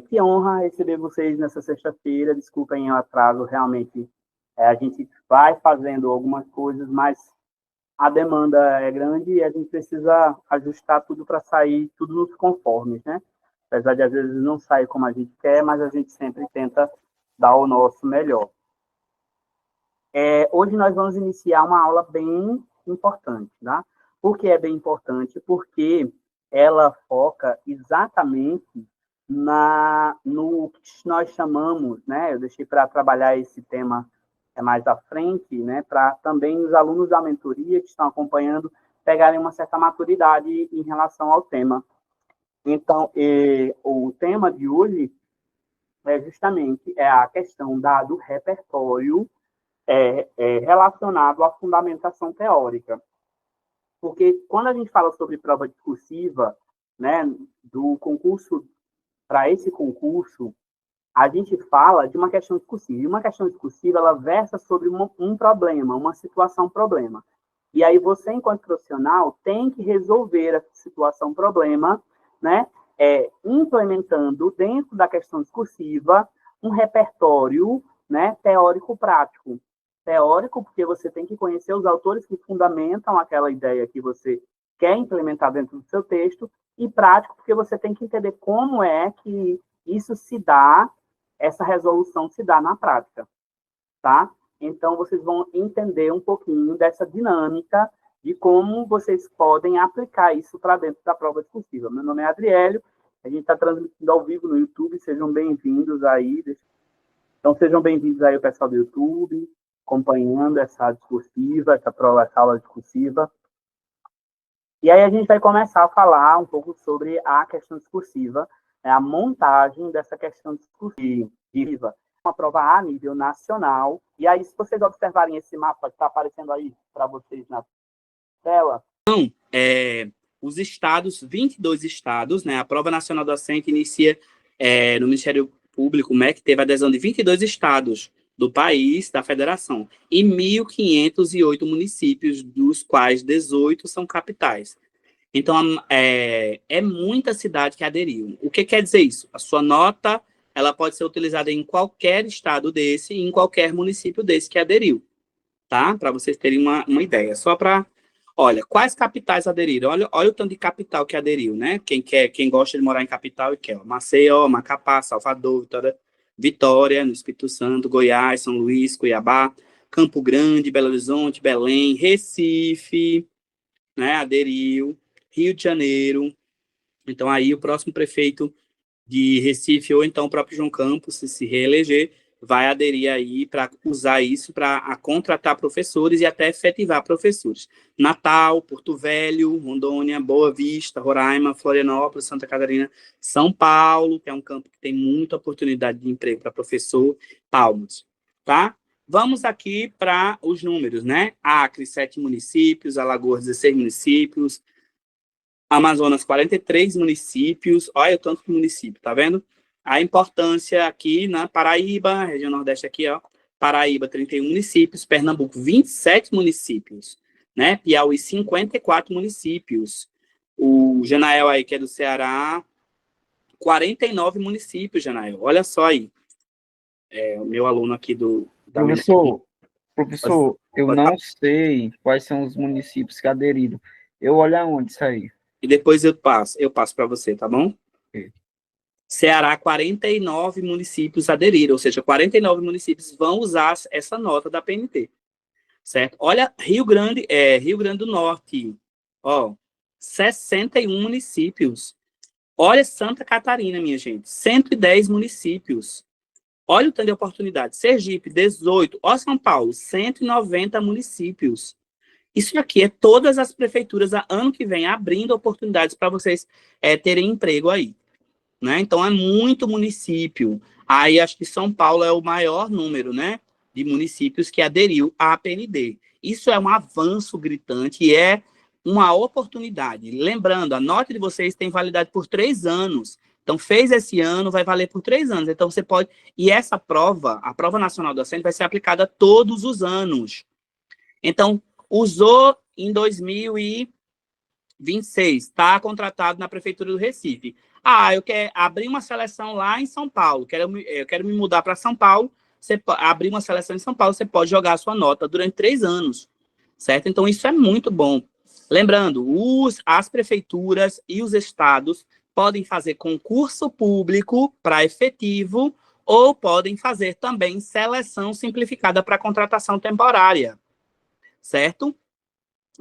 Que honra receber vocês nessa sexta-feira. Desculpem o atraso, realmente a gente vai fazendo algumas coisas, mas a demanda é grande e a gente precisa ajustar tudo para sair tudo nos conformes, né? Apesar de às vezes não sair como a gente quer, mas a gente sempre tenta dar o nosso melhor. Hoje nós vamos iniciar uma aula bem importante, tá? Por que é bem importante? Porque ela foca exatamente no que nós chamamos, né? Eu deixei para trabalhar esse tema mais à frente, né? Para também os alunos da mentoria que estão acompanhando pegarem uma certa maturidade em relação ao tema. Então, o tema de hoje é justamente a questão do repertório relacionado à fundamentação teórica. Porque quando a gente fala sobre prova discursiva, né, do concurso, para esse concurso, a gente fala de uma questão discursiva. E uma questão discursiva, ela versa sobre um problema, uma situação-problema. E aí você, enquanto profissional, tem que resolver essa situação-problema, né, implementando dentro da questão discursiva um repertório, né, teórico-prático. Teórico, porque você tem que conhecer os autores que fundamentam aquela ideia que você quer implementar dentro do seu texto, e prático, porque você tem que entender como é que isso se dá, essa resolução se dá na prática, tá? Então, vocês vão entender um pouquinho dessa dinâmica de como vocês podem aplicar isso para dentro da prova discursiva. Meu nome é Adriélio, a gente está transmitindo ao vivo no YouTube, sejam bem-vindos aí. Então, sejam bem-vindos aí o pessoal do YouTube, acompanhando essa discursiva, essa aula discursiva. E aí a gente vai começar a falar um pouco sobre a questão discursiva, a montagem dessa questão discursiva. Uma prova a nível nacional. E aí, se vocês observarem esse mapa que está aparecendo aí para vocês na tela. Então, os estados, 22 estados, né? A prova nacional docente inicia no Ministério Público, o MEC teve adesão de 22 estados do país, da federação, e 1.508 municípios, dos quais 18 são capitais. Então, é muita cidade que aderiu. O que quer dizer isso? A sua nota, ela pode ser utilizada em qualquer estado desse e em qualquer município desse que aderiu, tá? Para vocês terem uma ideia. Só para... Olha, quais capitais aderiram? Olha o tanto de capital que aderiu, né? Quem gosta de morar em capital e quer. Maceió, Macapá, Salvador, Vitória, no Espírito Santo, Goiás, São Luís, Cuiabá, Campo Grande, Belo Horizonte, Belém, Recife, né, aderiu, Rio de Janeiro. Então, aí o próximo prefeito de Recife, ou então o próprio João Campos, se reeleger, vai aderir aí para usar isso para contratar professores e até efetivar professores. Natal, Porto Velho, Rondônia, Boa Vista, Roraima, Florianópolis, Santa Catarina, São Paulo, que é um campo que tem muita oportunidade de emprego para professor, Palmas, tá? Vamos aqui para os números, né? Acre, 7 municípios, Alagoas, 16 municípios, Amazonas, 43 municípios, olha o tanto de município, tá vendo? A importância aqui na Paraíba, região Nordeste aqui, ó, Paraíba, 31 municípios, Pernambuco, 27 municípios, né? Piauí, 54 municípios. O Janael aí, que é do Ceará, 49 municípios, Janael. Olha só aí. O meu aluno aqui da Professor, eu não sei quais são os municípios que aderiram. Eu olho aonde isso aí? E depois eu passo para você, tá bom? Okay. Ceará, 49 municípios aderiram, ou seja, 49 municípios vão usar essa nota da PNT, certo? Olha, Rio Grande do Norte, ó, 61 municípios. Olha Santa Catarina, minha gente, 110 municípios. Olha o tanto de oportunidade. Sergipe, 18. Ó, São Paulo, 190 municípios. Isso aqui é todas as prefeituras, ano que vem, abrindo oportunidades para vocês terem emprego aí. Né? Então, é muito município. Aí, acho que São Paulo é o maior número, né, de municípios que aderiu à PND. Isso é um avanço gritante e é uma oportunidade. Lembrando, a nota de vocês tem validade por 3 anos. Então, fez esse ano, vai valer por 3 anos. Então, você pode... E essa prova, a prova nacional docente, vai ser aplicada todos os anos. Então, usou em 2026, está contratado na Prefeitura do Recife. Eu quero abrir uma seleção lá em São Paulo, eu quero me mudar para São Paulo, você abrir uma seleção em São Paulo, você pode jogar a sua nota durante 3 anos, certo? Então, isso é muito bom. Lembrando, as prefeituras e os estados podem fazer concurso público para efetivo ou podem fazer também seleção simplificada para contratação temporária, certo?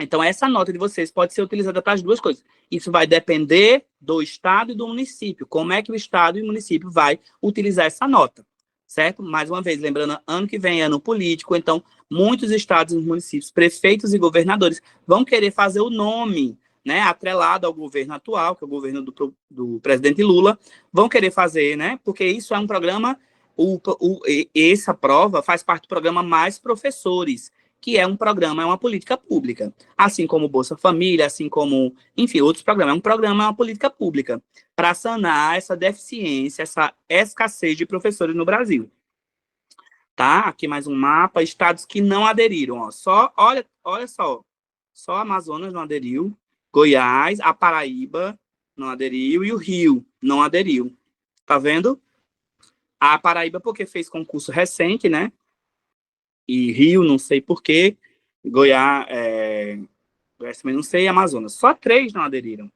Então, essa nota de vocês pode ser utilizada para as duas coisas. Isso vai depender do estado e do município. Como é que o estado e o município vai utilizar essa nota, certo? Mais uma vez, lembrando, ano que vem é ano político, então, muitos estados e municípios, prefeitos e governadores vão querer fazer o nome, né, atrelado ao governo atual, que é o governo do presidente Lula, vão querer fazer, né, porque isso é um programa, essa prova faz parte do programa Mais Professores, que é um programa, é uma política pública. Assim como o Bolsa Família, assim como, enfim, outros programas. É um programa, é uma política pública para sanar essa deficiência, essa escassez de professores no Brasil. Tá? Aqui mais um mapa, estados que não aderiram. Ó. Olha só, só Amazonas não aderiu, Goiás, a Paraíba não aderiu e o Rio não aderiu. Tá vendo? A Paraíba porque fez concurso recente, né? E Rio, não sei por quê, Goiás, também não sei, Amazonas. Só 3 não aderiram.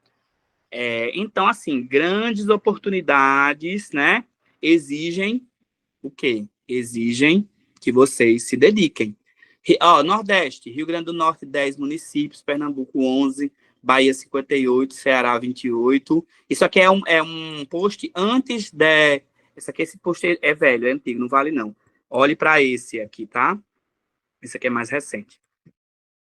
Então, assim, grandes oportunidades, né, exigem o quê? Exigem que vocês se dediquem. Nordeste, Rio Grande do Norte, 10 municípios, Pernambuco, 11, Bahia, 58, Ceará, 28. Isso aqui é um post antes de... Esse post é velho, é antigo, não vale não. Olhe para esse aqui, tá? Esse aqui é mais recente.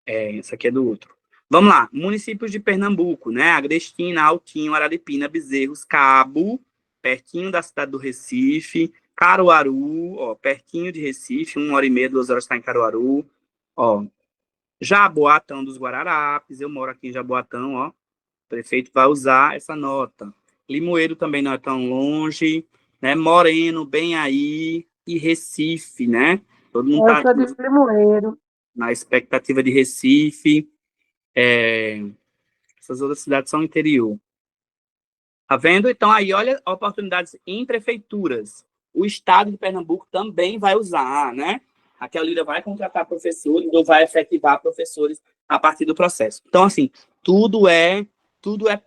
Esse aqui é do outro. Vamos lá. Municípios de Pernambuco, né? Agrestina, Altinho, Araripina, Bezerros, Cabo, pertinho da cidade do Recife, Caruaru, ó, pertinho de Recife, 1h30, 2 horas está em Caruaru. Ó, Jaboatão dos Guararapes, eu moro aqui em Jaboatão, ó. O prefeito vai usar essa nota. Limoeiro também não é tão longe, né? Moreno, bem aí, e Recife, né? Todo mundo Eu sou de Limoeiro. na expectativa de Recife. Essas outras cidades são interior. Tá vendo? Então, aí, olha oportunidades em prefeituras. O estado de Pernambuco também vai usar, né? A Kelira vai contratar professores ou vai efetivar professores a partir do processo. Então, assim, tudo é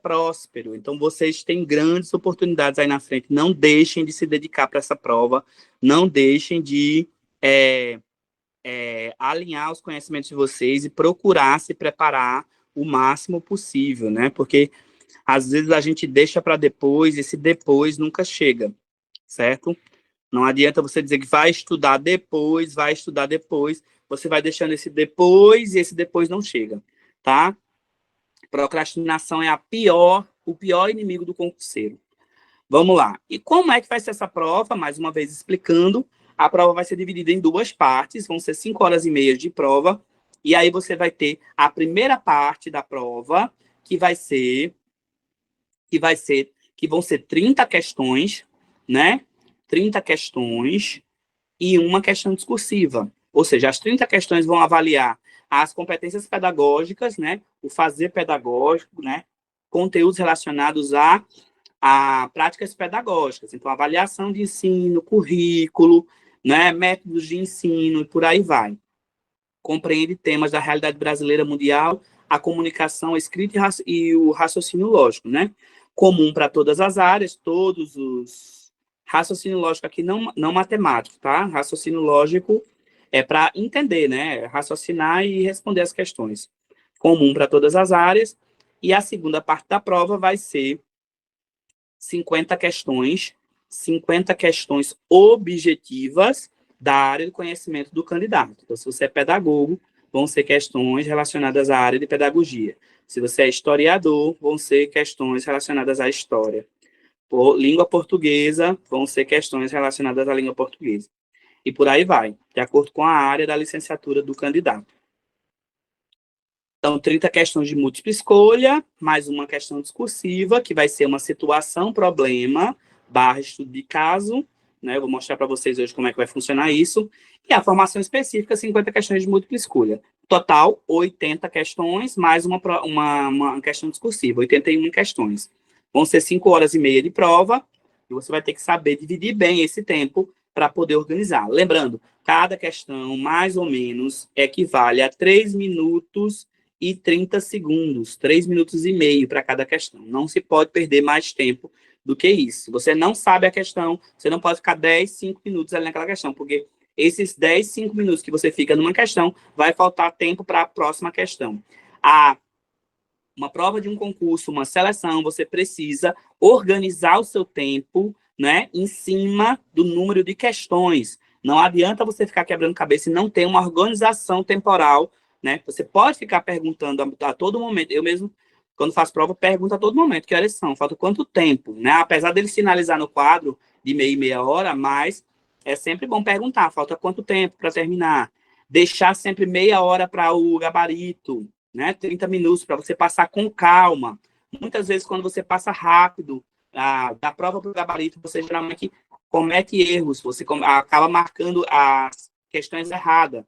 próspero. Então, vocês têm grandes oportunidades aí na frente. Não deixem de se dedicar para essa prova. Não deixem de alinhar os conhecimentos de vocês e procurar se preparar o máximo possível, né? Porque às vezes a gente deixa para depois, e esse depois nunca chega, certo? Não adianta você dizer que vai estudar depois, você vai deixando esse depois e esse depois não chega, tá? Procrastinação é o pior inimigo do concurseiro. Vamos lá. E como é que vai ser essa prova? Mais uma vez explicando, a prova vai ser dividida em 2 partes, vão ser 5h30 de prova, e aí você vai ter a primeira parte da prova, que vão ser 30 questões, né? 30 questões e uma questão discursiva. Ou seja, as 30 questões vão avaliar as competências pedagógicas, né? O fazer pedagógico, né? Conteúdos relacionados a práticas pedagógicas. Então, avaliação de ensino, currículo, né? Métodos de ensino e por aí vai. Compreende temas da realidade brasileira mundial, a comunicação, a escrita e o raciocínio lógico, né? Comum para todas as áreas, todos os... Raciocínio lógico aqui não matemático, tá? Raciocínio lógico é para entender, né? Raciocinar e responder as questões. Comum para todas as áreas. E a segunda parte da prova vai ser 50 questões objetivas da área de conhecimento do candidato. Então, se você é pedagogo, vão ser questões relacionadas à área de pedagogia. Se você é historiador, vão ser questões relacionadas à história. Por língua portuguesa, vão ser questões relacionadas à língua portuguesa. E por aí vai, de acordo com a área da licenciatura do candidato. Então, 30 questões de múltipla escolha, mais uma questão discursiva, que vai ser uma situação, problema, / estudo de caso, né? Eu vou mostrar para vocês hoje como é que vai funcionar isso. E a formação específica, 50 questões de múltipla escolha. Total, 80 questões, mais uma questão discursiva, 81 questões. Vão ser 5 horas e meia de prova, e você vai ter que saber dividir bem esse tempo para poder organizar. Lembrando, cada questão, mais ou menos, equivale a 3 minutos e 30 segundos, 3 minutos e meio para cada questão. Não se pode perder mais tempo do que isso. Você não sabe a questão, você não pode ficar 10, 5 minutos ali naquela questão, porque esses 10, 5 minutos que você fica numa questão, vai faltar tempo para a próxima questão. Uma prova de um concurso, uma seleção, você precisa organizar o seu tempo, né, em cima do número de questões. Não adianta você ficar quebrando cabeça e não ter uma organização temporal, né? Você pode ficar perguntando a todo momento. Eu mesmo, quando faço prova, pergunto a todo momento que horas são, falta quanto tempo, né? Apesar dele sinalizar no quadro de meia hora, mas é sempre bom perguntar, falta quanto tempo para terminar. Deixar sempre meia hora para o gabarito, né? 30 minutos para você passar com calma. Muitas vezes, quando você passa rápido da prova para o gabarito, você geralmente comete erros, você acaba marcando as questões erradas.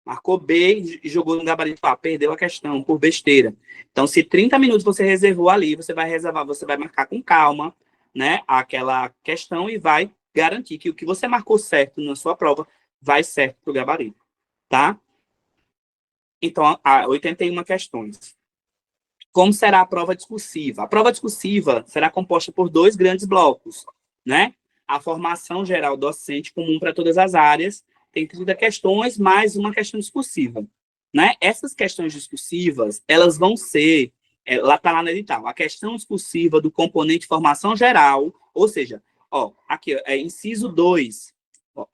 Marcou B e jogou no gabarito A, perdeu a questão por besteira. Então, se 30 minutos você reservou ali, você vai reservar, você vai marcar com calma, né, aquela questão e vai garantir que o que você marcou certo na sua prova vai certo para o gabarito, tá? Então, 81 questões. Como será a prova discursiva? A prova discursiva será composta por 2 grandes blocos, né? A formação geral docente comum para todas as áreas, tem 30 questões, mais uma questão discursiva, né? Essas questões discursivas, elas vão ser, lá está lá no edital, a questão discursiva do componente formação geral, ou seja, ó, aqui, inciso 2, ó,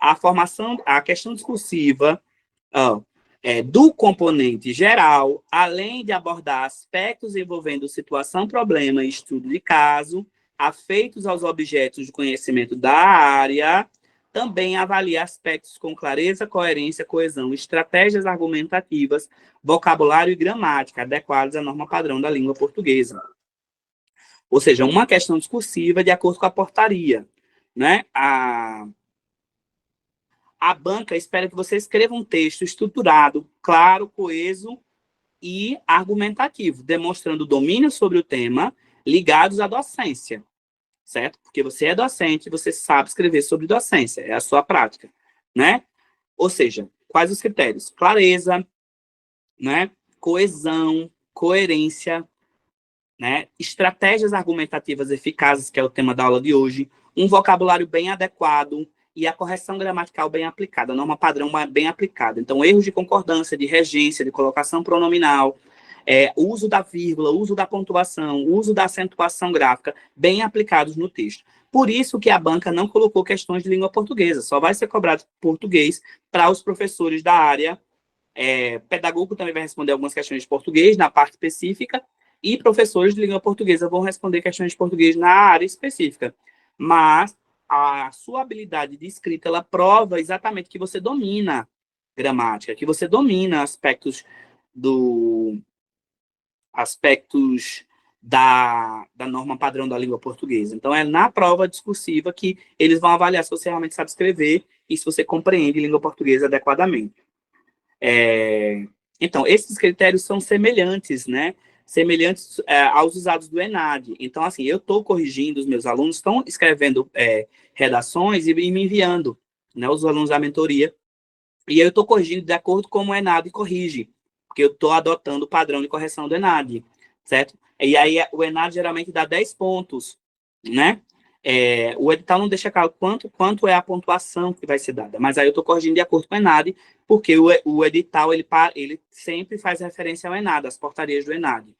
a questão discursiva, ó, do componente geral, além de abordar aspectos envolvendo situação, problema e estudo de caso, afeitos aos objetos de conhecimento da área, também avalia aspectos com clareza, coerência, coesão, estratégias argumentativas, vocabulário e gramática adequados à norma padrão da língua portuguesa. Ou seja, uma questão discursiva de acordo com a portaria, né? A banca espera que você escreva um texto estruturado, claro, coeso e argumentativo, demonstrando domínio sobre o tema, ligados à docência, certo? Porque você é docente, você sabe escrever sobre docência, é a sua prática, né? Ou seja, quais os critérios? Clareza, né? Coesão, coerência, né? Estratégias argumentativas eficazes, que é o tema da aula de hoje, um vocabulário bem adequado, e a correção gramatical bem aplicada, a norma padrão bem aplicada. Então, erros de concordância, de regência, de colocação pronominal, uso da vírgula, uso da pontuação, uso da acentuação gráfica, bem aplicados no texto. Por isso que a banca não colocou questões de língua portuguesa, só vai ser cobrado português para os professores da área. Pedagogo também vai responder algumas questões de português na parte específica, e professores de língua portuguesa vão responder questões de português na área específica. Mas a sua habilidade de escrita, ela prova exatamente que você domina gramática, que você domina aspectos da norma padrão da língua portuguesa. Então, é na prova discursiva que eles vão avaliar se você realmente sabe escrever e se você compreende língua portuguesa adequadamente. Então, esses critérios são semelhantes, né? Semelhantes aos usados do ENAD. Então, assim, eu estou corrigindo, os meus alunos estão escrevendo redações e me enviando, né, os alunos da mentoria, e eu estou corrigindo de acordo com o ENAD corrige, porque eu estou adotando o padrão de correção do ENAD, certo? E aí o ENAD geralmente dá 10 pontos, né? O edital não deixa claro quanto é a pontuação que vai ser dada, mas aí eu estou corrigindo de acordo com o ENAD, porque o edital ele sempre faz referência ao ENAD, às portarias do ENAD.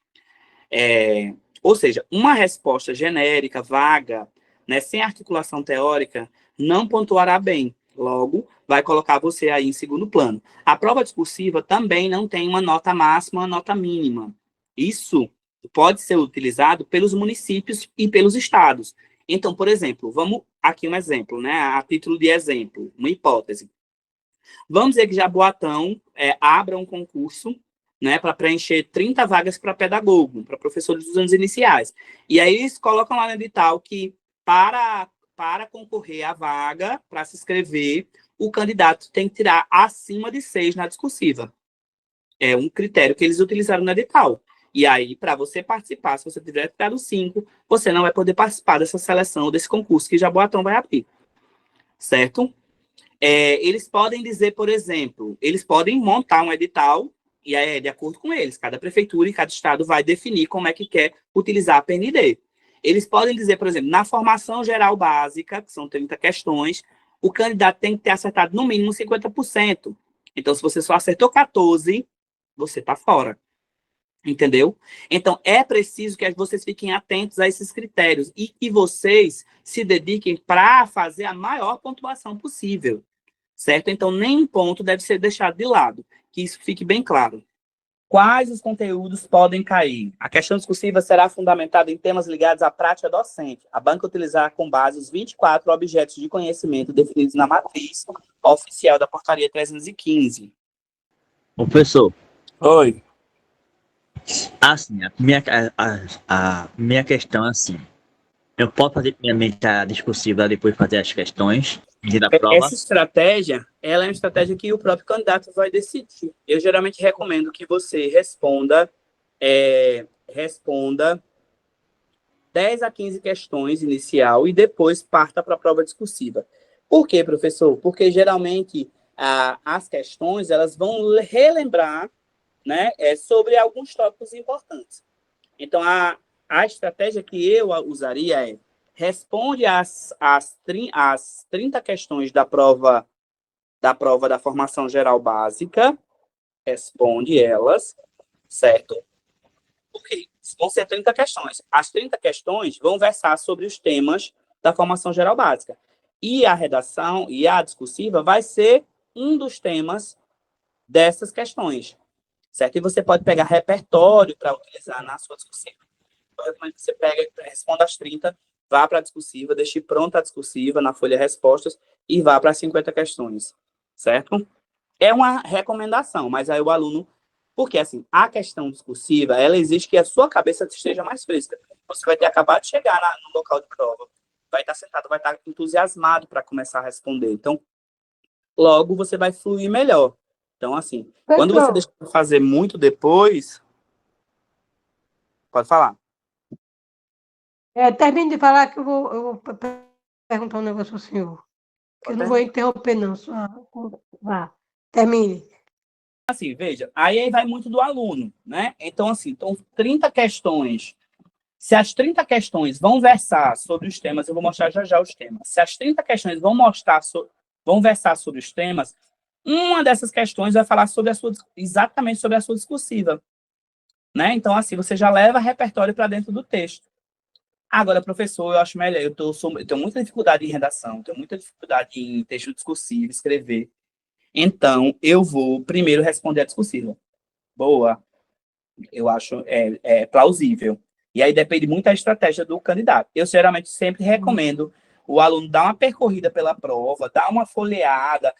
Ou seja, uma resposta genérica, vaga, né, sem articulação teórica, não pontuará bem. Logo, vai colocar você aí em segundo plano. A prova discursiva também não tem uma nota máxima, uma nota mínima. Isso pode ser utilizado pelos municípios e pelos estados. Então, por exemplo, vamos aqui um exemplo, né, a título de exemplo, uma hipótese. Vamos dizer que Jaboatão abra um concurso, né, para preencher 30 vagas para pedagogo, para professores dos anos iniciais. E aí eles colocam lá no edital que para concorrer à vaga, para se inscrever, o candidato tem que tirar acima de 6 na discursiva. É um critério que eles utilizaram no edital. E aí, para você participar, se você tiver tirado 5, você não vai poder participar dessa seleção, desse concurso que Jaboatão vai abrir, certo? Eles podem dizer, por exemplo, eles podem montar um edital, e é de acordo com eles, cada prefeitura e cada estado vai definir como é que quer utilizar a PND. Eles podem dizer, por exemplo, na formação geral básica, que são 30 questões, o candidato tem que ter acertado no mínimo 50%. Então, se você só acertou 14, você está fora. Entendeu? Então, é preciso que vocês fiquem atentos a esses critérios e que vocês se dediquem para fazer a maior pontuação possível, certo? Então, nenhum ponto deve ser deixado de lado, que isso fique bem claro. Quais os conteúdos podem cair? A questão discursiva será fundamentada em temas ligados à prática docente. A banca utilizará com base os 24 objetos de conhecimento definidos na matriz oficial da Portaria 315. Professor, Oi. assim, a minha questão é assim, eu posso fazer primeiramente a discursiva, depois fazer as questões da prova? Essa estratégia, ela é uma estratégia que o próprio candidato vai decidir. Eu geralmente recomendo que você responda 10 a 15 questões inicial e depois parta para a prova discursiva. Por quê, professor? Porque geralmente as questões elas vão relembrar, né, sobre alguns tópicos importantes. Então, a estratégia que eu usaria responde as 30 questões da prova da formação geral básica, responde elas, certo? Porque vão ser 30 questões. As 30 questões vão versar sobre os temas da formação geral básica. E a redação e a discursiva vai ser um dos temas dessas questões, certo? E você pode pegar repertório para utilizar na sua discursiva. Você pega, responda as 30, vá para a discursiva, deixe pronta a discursiva na folha respostas e vá para as 50 questões, certo? É uma recomendação, mas aí o aluno... Porque, assim, a questão discursiva, ela exige que a sua cabeça esteja mais fresca. Você vai ter acabado de chegar no local de prova, vai estar sentado, vai estar entusiasmado para começar a responder. Então, logo você vai fluir melhor. Então, assim, quando você deixa de fazer muito depois... Pode falar. Termine de falar que eu vou perguntar um negócio ao senhor. Que eu não vou interromper, não. Só vá, termine. Assim, veja, aí vai muito do aluno, né? Então, assim, então 30 questões. Se as 30 questões vão versar sobre os temas, eu vou mostrar já os temas. Se as 30 questões vão versar sobre os temas, uma dessas questões vai falar exatamente sobre a sua discursiva, né? Então, assim, você já leva repertório para dentro do texto. Agora, professor, eu acho melhor, eu tenho muita dificuldade em redação, tenho muita dificuldade em texto discursivo, escrever. Então, eu vou primeiro responder a discursiva. Boa. Eu acho plausível. E aí depende muito da estratégia do candidato. Eu, geralmente, sempre recomendo o aluno dar uma percorrida pela prova, dar uma folheada.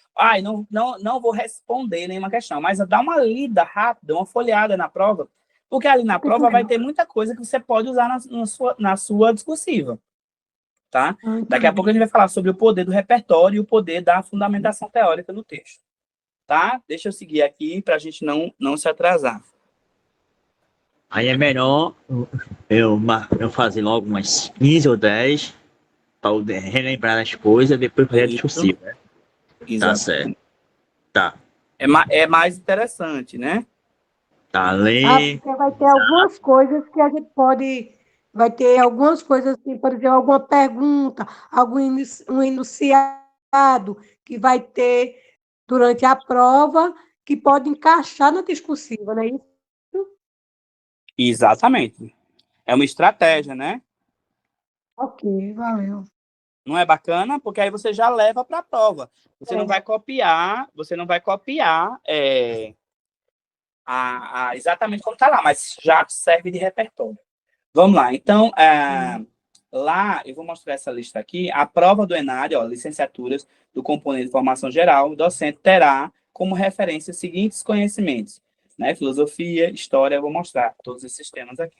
Não vou responder nenhuma questão, mas dar uma lida rápida, uma folheada na prova, porque ali na prova vai ter muita coisa que você pode usar na sua discursiva. Tá? Daqui a pouco a gente vai falar sobre o poder do repertório e o poder da fundamentação teórica no texto. Tá? Deixa eu seguir aqui para a gente não se atrasar. Aí é melhor eu fazer logo umas 15 ou 10 para relembrar as coisas, depois fazer a discursiva, né? Tá certo. Tá. É mais interessante, né? Tá, além... Porque vai ter algumas coisas que a gente pode... Vai ter algumas coisas, assim, por exemplo, alguma pergunta, um enunciado que vai ter durante a prova que pode encaixar na discursiva, não é isso? Exatamente. É uma estratégia, né? Ok, valeu. Não é bacana? Porque aí você já leva para a prova. Você não vai copiar, exatamente como está lá, mas já serve de repertório. Vamos lá. Então, lá, eu vou mostrar essa lista aqui. A prova do ENAD, licenciaturas do componente de formação geral, o docente terá como referência os seguintes conhecimentos, né? Filosofia, história, eu vou mostrar todos esses temas aqui.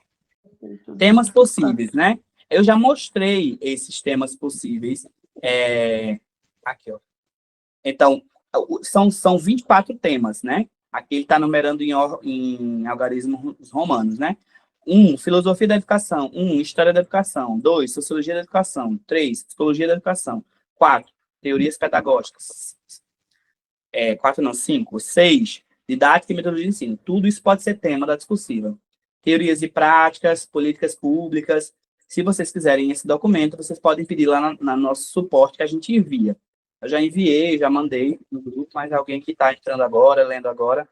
Temas possíveis, né? Eu já mostrei esses temas possíveis. Aqui, ó. Então, são 24 temas, né? Aqui ele está numerando em algarismos romanos, né? 1, filosofia da educação. 1, história da educação. 2, sociologia da educação. 3, psicologia da educação. 4, teorias pedagógicas. 4 não, 5. 6, didática e metodologia de ensino. Tudo isso pode ser tema da discursiva. Teorias e práticas, políticas públicas. Se vocês quiserem esse documento, vocês podem pedir lá no nosso suporte que a gente envia. Eu já enviei, já mandei no grupo, mas alguém que está entrando agora, lendo agora,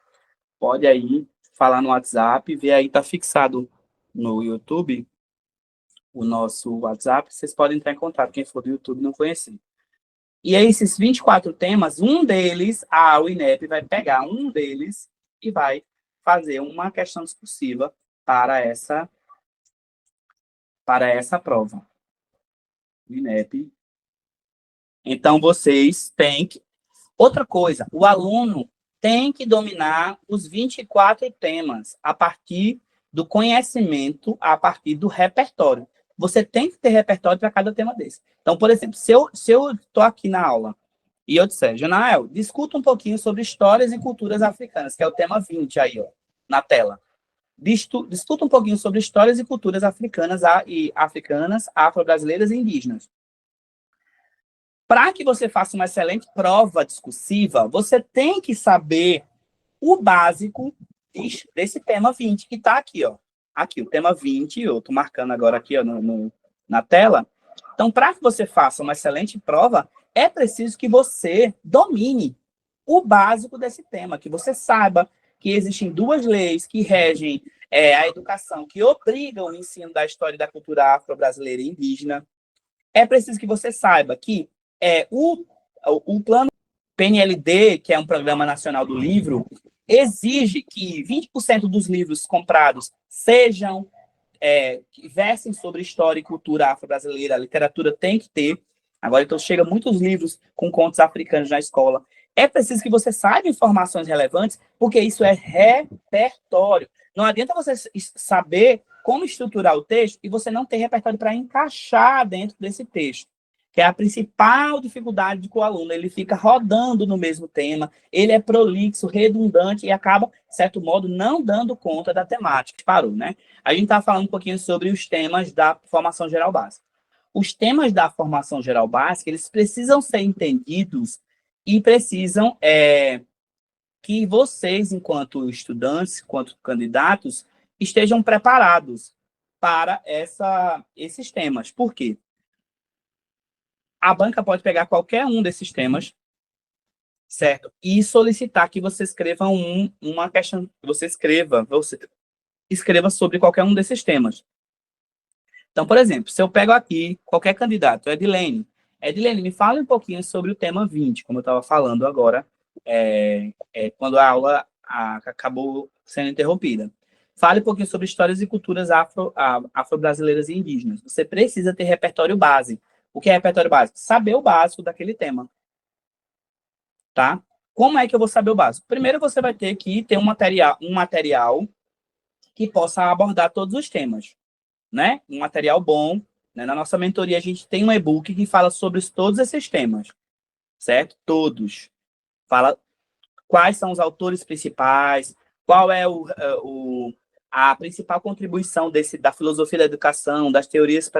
pode aí falar no WhatsApp, ver aí, está fixado no YouTube o nosso WhatsApp, vocês podem entrar em contato, quem for do YouTube e não conhecer. E aí, esses 24 temas, um deles, o INEP vai pegar um deles e vai fazer uma questão discursiva para essa prova. O INEP. Então, vocês têm que... Outra coisa, o aluno tem que dominar os 24 temas a partir do conhecimento, a partir do repertório. Você tem que ter repertório para cada tema desse. Então, por exemplo, se eu estou aqui na aula e eu disser, Janael, discuta um pouquinho sobre histórias e culturas africanas, que é o tema 20 aí, ó, na tela. Discuta um pouquinho sobre histórias e culturas africanas, afro-brasileiras e indígenas. Para que você faça uma excelente prova discursiva, você tem que saber o básico desse tema 20, que está aqui, ó. Aqui, o tema 20, eu estou marcando agora aqui, ó, na tela. Então, para que você faça uma excelente prova, é preciso que você domine o básico desse tema, que você saiba que existem 2 leis que regem a educação, que obrigam o ensino da história e da cultura afro-brasileira e indígena. É preciso que você saiba que o plano PNLD, que é um Programa Nacional do Livro, exige que 20% dos livros comprados que versem sobre história e cultura afro-brasileira. A literatura tem que ter. Agora, então, chega muitos livros com contos africanos na escola. É preciso que você saiba informações relevantes, porque isso é repertório. Não adianta você saber como estruturar o texto e você não ter repertório para encaixar dentro desse texto, que é a principal dificuldade com o aluno. Ele fica rodando no mesmo tema, ele é prolixo, redundante e acaba, de certo modo, não dando conta da temática. Parou, né? A gente está falando um pouquinho sobre os temas da formação geral básica. Os temas da formação geral básica, eles precisam ser entendidos e precisam que vocês, enquanto estudantes, enquanto candidatos, estejam preparados para esses temas. Por quê? A banca pode pegar qualquer um desses temas, certo? E solicitar que você escreva uma questão, que você escreva sobre qualquer um desses temas. Então, por exemplo, se eu pego aqui qualquer candidato, Edilene, me fala um pouquinho sobre o tema 20, como eu estava falando agora, quando a aula acabou sendo interrompida. Fale um pouquinho sobre histórias e culturas afro-brasileiras e indígenas. Você precisa ter repertório base. O que é repertório básico? Saber o básico daquele tema. Tá? Como é que eu vou saber o básico? Primeiro, você vai ter que ter um material que possa abordar todos os temas. Né? Um material bom. Né? Na nossa mentoria, a gente tem um e-book que fala sobre todos esses temas. Certo? Todos. Fala quais são os autores principais, qual é a principal contribuição da filosofia da educação, das teorias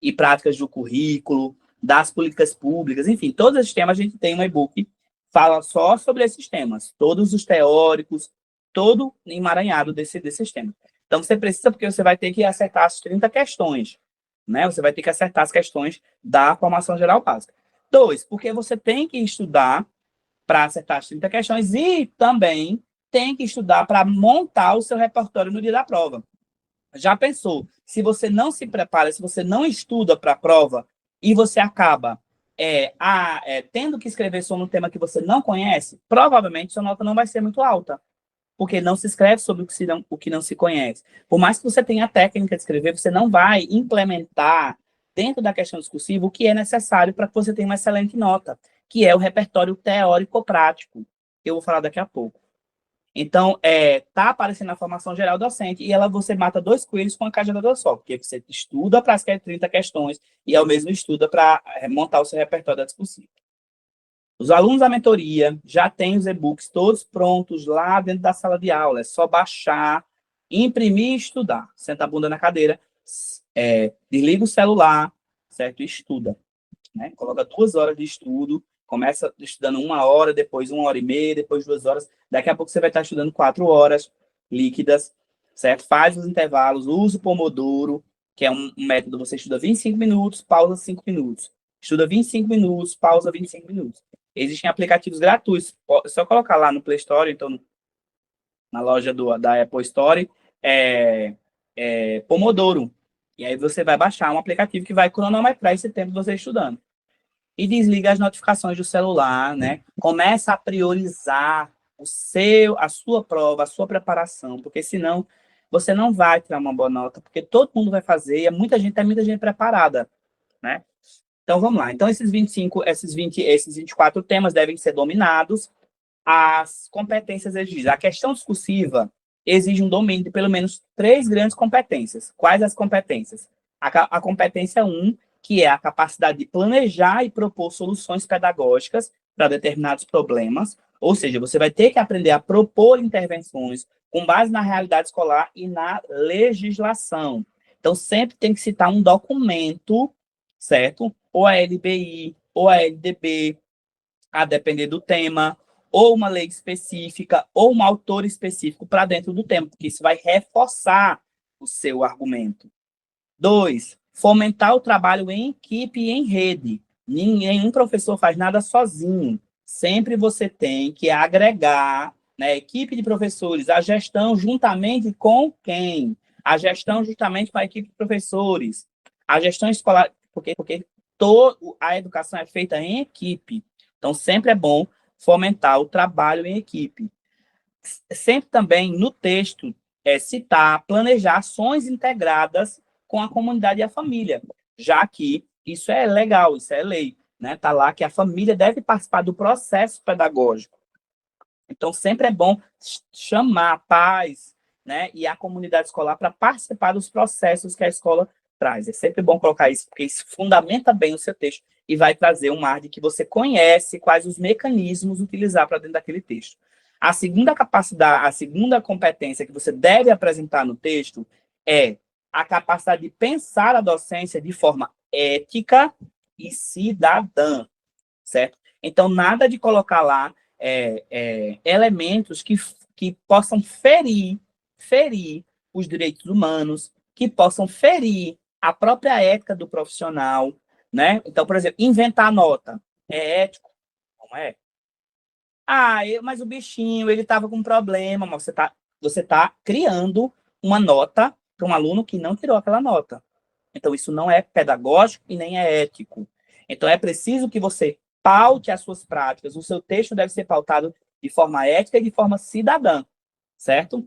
e práticas do currículo, das políticas públicas, enfim, todos esses temas a gente tem um e-book, fala só sobre esses temas, todos os teóricos, todo emaranhado desses temas. Então, você precisa, porque você vai ter que acertar as 30 questões, né? Você vai ter que acertar as questões da formação geral básica. 2, porque você tem que estudar para acertar as 30 questões e também tem que estudar para montar o seu repertório no dia da prova. Já pensou? Se você não se prepara, se você não estuda para a prova e você acaba tendo que escrever sobre um tema que você não conhece, provavelmente sua nota não vai ser muito alta, porque não se escreve sobre o que não se conhece. Por mais que você tenha a técnica de escrever, você não vai implementar dentro da questão discursiva o que é necessário para que você tenha uma excelente nota, que é o repertório teórico-prático, que eu vou falar daqui a pouco. Então, tá aparecendo na formação geral docente e você mata 2 coelhos com a cajadada só, porque você estuda para as 30 questões e ao mesmo estuda para montar o seu repertório da discursiva. Os alunos da mentoria já têm os e-books todos prontos lá dentro da sala de aula. É só baixar, imprimir e estudar. Senta a bunda na cadeira, desliga o celular, certo? E estuda. Né? Coloca 2 horas de estudo, começa estudando 1 hora, depois 1 hora e meia, depois 2 horas. Daqui a pouco você vai estar estudando 4 horas líquidas, certo? Faz os intervalos, usa o Pomodoro, que é um método, você estuda 25 minutos, pausa 5 minutos. Estuda 25 minutos, pausa 25 minutos. Existem aplicativos gratuitos. É só colocar lá no Play Store, então na loja da Apple Store, Pomodoro. E aí você vai baixar um aplicativo que vai cronometrar esse tempo de você estudando. E desliga as notificações do celular, né? Começa a priorizar a sua prova, a sua preparação, porque senão você não vai tirar uma boa nota, porque todo mundo vai fazer, e tem muita gente preparada, né? Então vamos lá. Então esses 24 temas devem ser dominados. As competências exigem. A questão discursiva exige um domínio de pelo menos 3 grandes competências. Quais as competências? A competência 1, que é a capacidade de planejar e propor soluções pedagógicas para determinados problemas, ou seja, você vai ter que aprender a propor intervenções com base na realidade escolar e na legislação. Então, sempre tem que citar um documento, certo? Ou a LBI, ou a LDB, a depender do tema, ou uma lei específica, ou um autor específico para dentro do tema, porque isso vai reforçar o seu argumento. 2, fomentar o trabalho em equipe e em rede. Nenhum professor faz nada sozinho. Sempre você tem que agregar, né, equipe de professores, a gestão juntamente com quem? A gestão justamente com a equipe de professores. A gestão escolar, porque a educação é feita em equipe. Então, sempre é bom fomentar o trabalho em equipe. Sempre também, no texto, citar, planejar ações integradas com a comunidade e a família, já que isso é legal, isso é lei, né? Tá lá que a família deve participar do processo pedagógico. Então, sempre é bom chamar pais, né, e a comunidade escolar para participar dos processos que a escola traz. É sempre bom colocar isso, porque isso fundamenta bem o seu texto e vai trazer um ar de que você conhece quais os mecanismos utilizar para dentro daquele texto. A segunda capacidade, a segunda competência que você deve apresentar no texto é a capacidade de pensar a docência de forma ética e cidadã, certo? Então, nada de colocar lá elementos que possam ferir os direitos humanos, que possam ferir a própria ética do profissional, né? Então, por exemplo, inventar nota é ético? Não é? Mas o bichinho, ele estava com um problema, mas você tá criando uma nota para um aluno que não tirou aquela nota. Então, isso não é pedagógico e nem é ético. Então, é preciso que você paute as suas práticas. O seu texto deve ser pautado de forma ética e de forma cidadã, certo?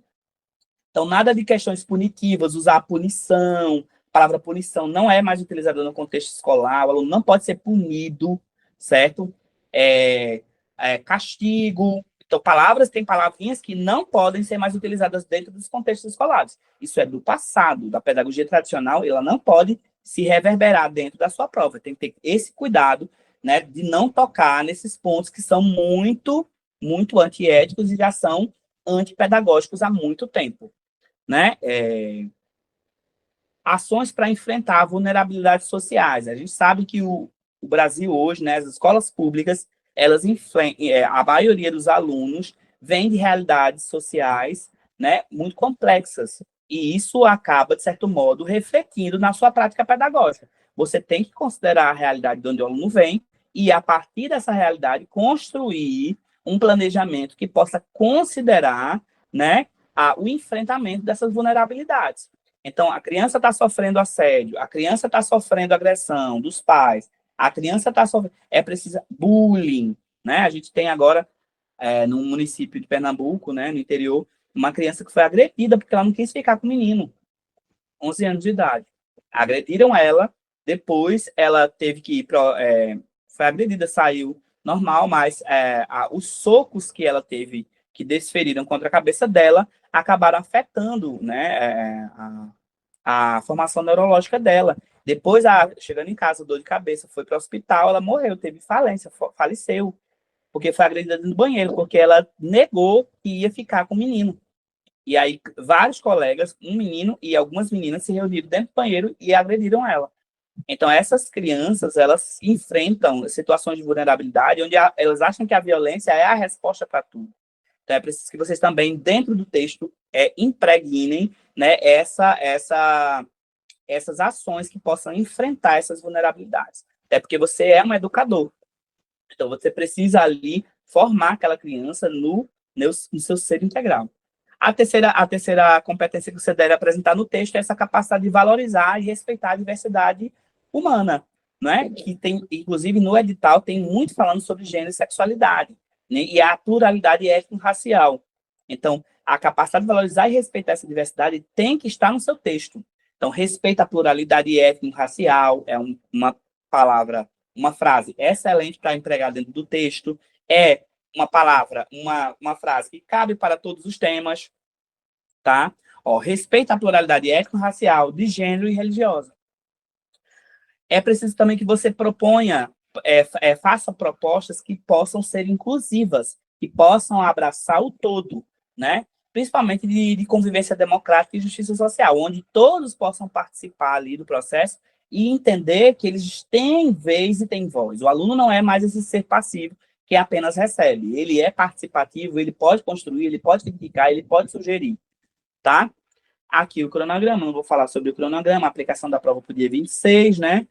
Então, nada de questões punitivas, usar a punição. A palavra punição não é mais utilizada no contexto escolar, o aluno não pode ser punido, certo? Castigo. Então, tem palavrinhas que não podem ser mais utilizadas dentro dos contextos escolares. Isso é do passado, da pedagogia tradicional, ela não pode se reverberar dentro da sua prova. Tem que ter esse cuidado, né, de não tocar nesses pontos que são muito, muito antiéticos e já são antipedagógicos há muito tempo, né? Ações para enfrentar vulnerabilidades sociais. A gente sabe que o Brasil hoje, né, as escolas públicas, a maioria dos alunos vem de realidades sociais, né, muito complexas. E isso acaba, de certo modo, refletindo na sua prática pedagógica. Você tem que considerar a realidade de onde o aluno vem e, a partir dessa realidade, construir um planejamento que possa considerar, né, o enfrentamento dessas vulnerabilidades. Então, a criança está sofrendo assédio, a criança está sofrendo agressão dos pais, a criança está sofrendo... É preciso bullying, né? A gente tem agora, no município de Pernambuco, né, no interior, uma criança que foi agredida porque ela não quis ficar com o menino, 11 anos de idade. Agrediram ela, depois ela teve que ir foi agredida, saiu normal, mas os socos que ela teve, que desferiram contra a cabeça dela, acabaram afetando, né, a formação neurológica dela. Depois, chegando em casa, dor de cabeça, foi para o hospital, ela morreu, teve falência, faleceu. porque foi agredida dentro do banheiro, porque ela negou que ia ficar com o menino. E aí, vários colegas, um menino e algumas meninas se reuniram dentro do banheiro e agrediram ela. Então, essas crianças, elas enfrentam situações de vulnerabilidade onde elas acham que a violência é a resposta para tudo. Então, é preciso que vocês também, dentro do texto, impregnem, né, essas ações que possam enfrentar essas vulnerabilidades. Até porque você é um educador. Então, você precisa ali formar aquela criança no seu ser integral. A terceira competência que você deve apresentar no texto é essa capacidade de valorizar e respeitar a diversidade humana, né? Que tem, inclusive, no edital, tem muito falando sobre gênero e sexualidade, né? E a pluralidade étnico-racial. Então, a capacidade de valorizar e respeitar essa diversidade tem que estar no seu texto. Então, respeita a pluralidade étnico-racial, é uma palavra, uma frase excelente para empregar dentro do texto, é uma palavra, uma frase que cabe para todos os temas, tá? Respeita a pluralidade étnico-racial, de gênero e religiosa. É preciso também que você proponha, faça propostas que possam ser inclusivas, que possam abraçar o todo, né? Principalmente de convivência democrática e justiça social, onde todos possam participar ali do processo e entender que eles têm vez e têm voz. O aluno não é mais esse ser passivo que apenas recebe. Ele é participativo, ele pode construir, ele pode criticar, ele pode sugerir, tá? Aqui o cronograma, não vou falar sobre o cronograma, a aplicação da prova para o dia 26, né?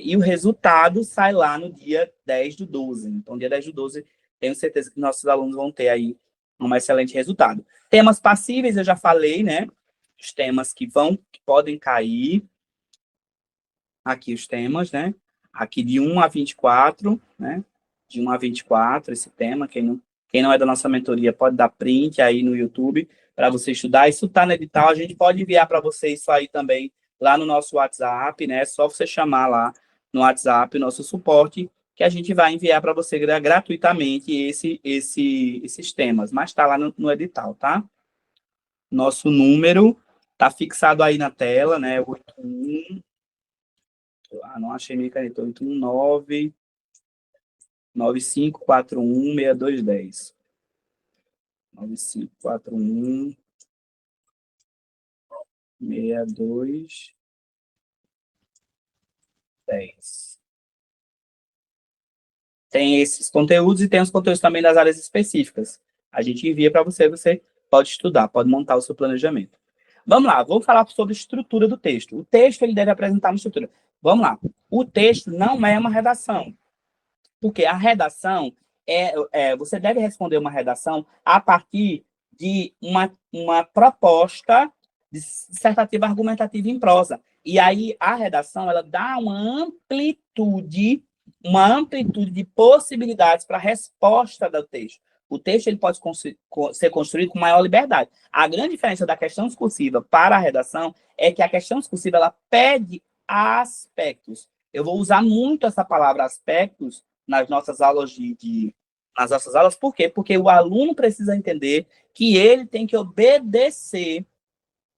E o resultado sai lá no dia 10/12. Então, dia 10/12, tenho certeza que nossos alunos vão ter aí um excelente resultado. Temas passíveis, eu já falei, né? Os temas que podem cair. Aqui os temas, né? Aqui de 1 a 24, né? De 1 a 24, esse tema. Quem não é da nossa mentoria pode dar print aí no YouTube para você estudar. Isso está no edital, a gente pode enviar para você isso aí também lá no nosso WhatsApp, né? É só você chamar lá no WhatsApp o nosso suporte, que a gente vai enviar para você gratuitamente esses temas. Mas está lá no edital, tá? Nosso número está fixado aí na tela, né? 81... não achei minha caneta. 819 9541 6210. 9541 6210. Tem esses conteúdos e tem os conteúdos também das áreas específicas. A gente envia para você, você pode estudar, pode montar o seu planejamento. Vamos lá, vamos falar sobre a estrutura do texto. O texto ele deve apresentar uma estrutura. Vamos lá. O texto não é uma redação. Porque a redação você deve responder uma redação a partir de uma proposta dissertativa argumentativa em prosa. E aí a redação ela dá uma amplitude de possibilidades para a resposta do texto. O texto ele pode ser construído com maior liberdade. A grande diferença da questão discursiva para a redação é que a questão discursiva ela pede aspectos. Eu vou usar muito essa palavra aspectos nas nossas aulas nas nossas aulas, por quê? Porque o aluno precisa entender que ele tem que obedecer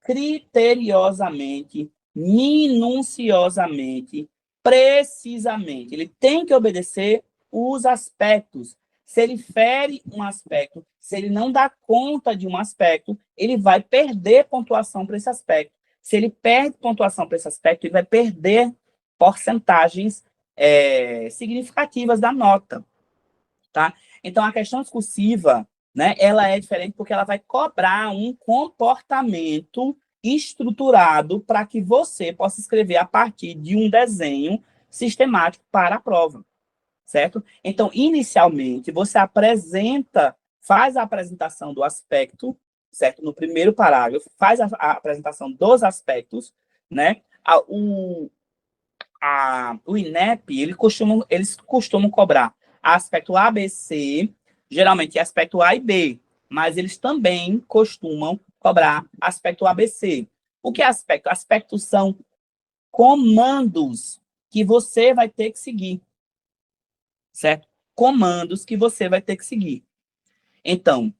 criteriosamente, minuciosamente, precisamente. Ele tem que obedecer os aspectos. Se ele fere um aspecto, se ele não dá conta de um aspecto, ele vai perder pontuação para esse aspecto. Se ele perde pontuação para esse aspecto, ele vai perder porcentagens significativas da nota, tá? Então, a questão discursiva, né, ela é diferente porque ela vai cobrar um comportamento estruturado para que você possa escrever a partir de um desenho sistemático para a prova, certo? Então, inicialmente, você faz a apresentação do aspecto, certo? No primeiro parágrafo, faz a apresentação dos aspectos, né? O INEP, eles costumam cobrar aspecto A, B, C, geralmente aspecto A e B, mas eles também costumam cobrar aspecto A, B, C. O que é aspecto? Aspectos são comandos que você vai ter que seguir, certo? Comandos que você vai ter que seguir. Então,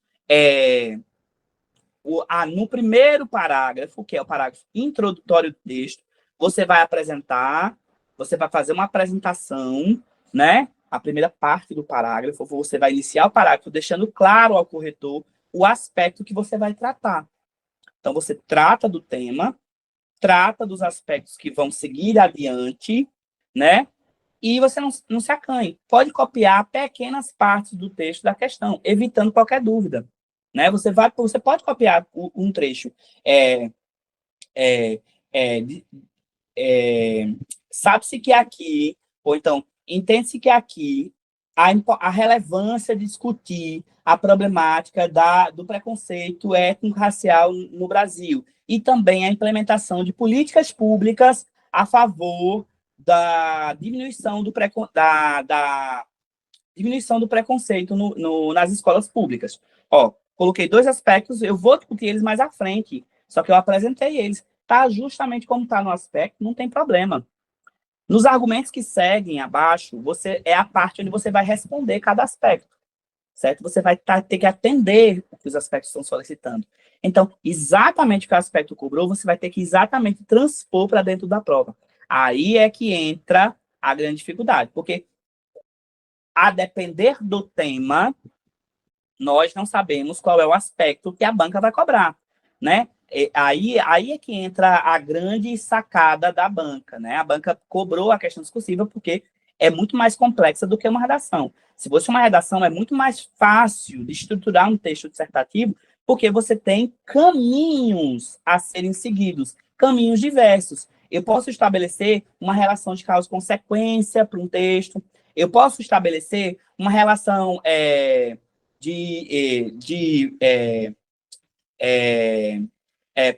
no primeiro parágrafo, que é o parágrafo introdutório do texto, você vai fazer uma apresentação, né, a primeira parte do parágrafo, você vai iniciar o parágrafo deixando claro ao corretor o aspecto que você vai tratar. Então, você trata do tema, trata dos aspectos que vão seguir adiante, né? E você não se acanhe. Pode copiar pequenas partes do texto da questão, evitando qualquer dúvida, né? Você pode copiar um trecho. Sabe-se que aqui, ou então, entende-se que aqui a relevância de discutir a problemática do preconceito étnico-racial no Brasil e também a implementação de políticas públicas a favor da diminuição do preconceito nas escolas públicas. Ó, coloquei 2 aspectos, eu vou discutir eles mais à frente, só que eu apresentei eles. Tá justamente como está no aspecto, não tem problema. Nos argumentos que seguem abaixo, é a parte onde você vai responder cada aspecto, certo? Você vai ter que atender o que os aspectos estão solicitando. Então, exatamente o que o aspecto cobrou, você vai ter que exatamente transpor para dentro da prova. Aí é que entra a grande dificuldade, porque a depender do tema, nós não sabemos qual é o aspecto que a banca vai cobrar, né? Aí é que entra a grande sacada da banca, né? A banca cobrou a questão discursiva porque é muito mais complexa do que uma redação. Se fosse uma redação, é muito mais fácil de estruturar um texto dissertativo, porque você tem caminhos a serem seguidos, caminhos diversos. Eu posso estabelecer uma relação de causa-consequência para um texto, eu posso estabelecer uma relação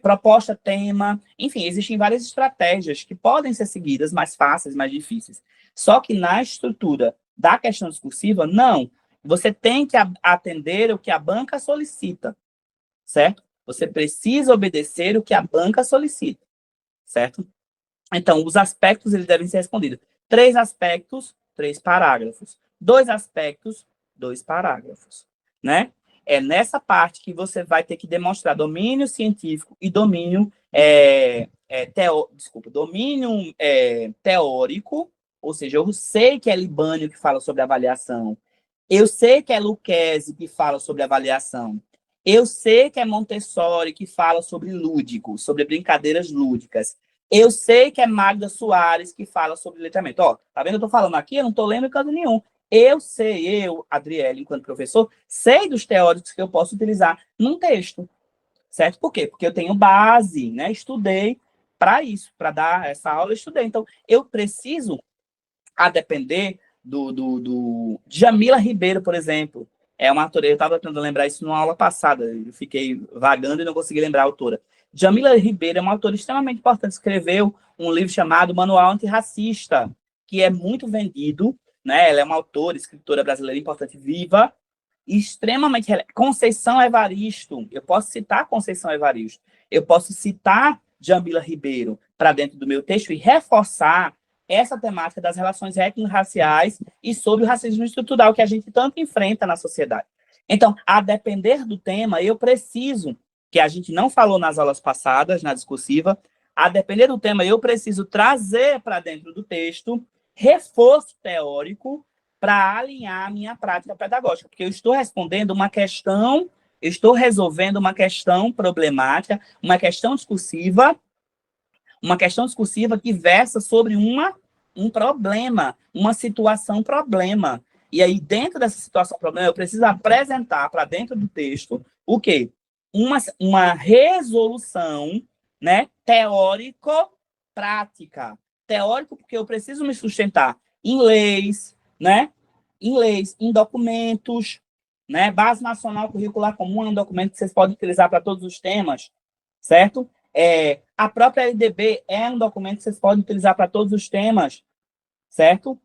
proposta-tema, enfim, existem várias estratégias que podem ser seguidas, mais fáceis, mais difíceis. Só que na estrutura da questão discursiva, não. Você tem que atender o que a banca solicita, certo? Você precisa obedecer o que a banca solicita, certo? Então, os aspectos eles devem ser respondidos. 3 aspectos, 3 parágrafos. 2 aspectos, 2 parágrafos, né? É nessa parte que você vai ter que demonstrar domínio científico e domínio teórico, ou seja, eu sei que é Libânio que fala sobre avaliação, eu sei que é Lucchesi que fala sobre avaliação, eu sei que é Montessori que fala sobre lúdico, sobre brincadeiras lúdicas, eu sei que é Magda Soares que fala sobre letramento. Ó, tá vendo? Eu tô falando aqui, eu não tô lendo em canto nenhum. Eu, Adriele, enquanto professor, sei dos teóricos que eu posso utilizar num texto, certo? Por quê? Porque eu tenho base, né? Estudei para isso, para dar essa aula, eu estudei. Então, eu preciso, a depender do Jamila Ribeiro, por exemplo, é uma autora, eu estava tentando lembrar isso numa aula passada, eu fiquei vagando e não consegui lembrar a autora. Jamila Ribeiro é uma autora extremamente importante, escreveu um livro chamado Manual Antirracista, que é muito vendido, né? Ela é uma autora, escritora brasileira importante, viva, extremamente... Conceição Evaristo, eu posso citar Conceição Evaristo, eu posso citar Jamila Ribeiro para dentro do meu texto e reforçar essa temática das relações étnico-raciais e sobre o racismo estrutural que a gente tanto enfrenta na sociedade. Então, a depender do tema, eu preciso, que a gente não falou nas aulas passadas, na discursiva, a depender do tema, eu preciso trazer para dentro do texto reforço teórico para alinhar a minha prática pedagógica, porque eu estou respondendo uma questão, eu estou resolvendo uma questão problemática, uma questão discursiva que versa sobre um problema, uma situação problema. E aí, dentro dessa situação problema, eu preciso apresentar para dentro do texto o quê? Uma resolução, né, teórico-prática. Teórico, porque eu preciso me sustentar em leis, né? Em leis, em documentos, né? Base Nacional Curricular Comum é um documento que vocês podem utilizar para todos os temas, certo? A própria LDB é um documento que vocês podem utilizar para todos os temas, certo?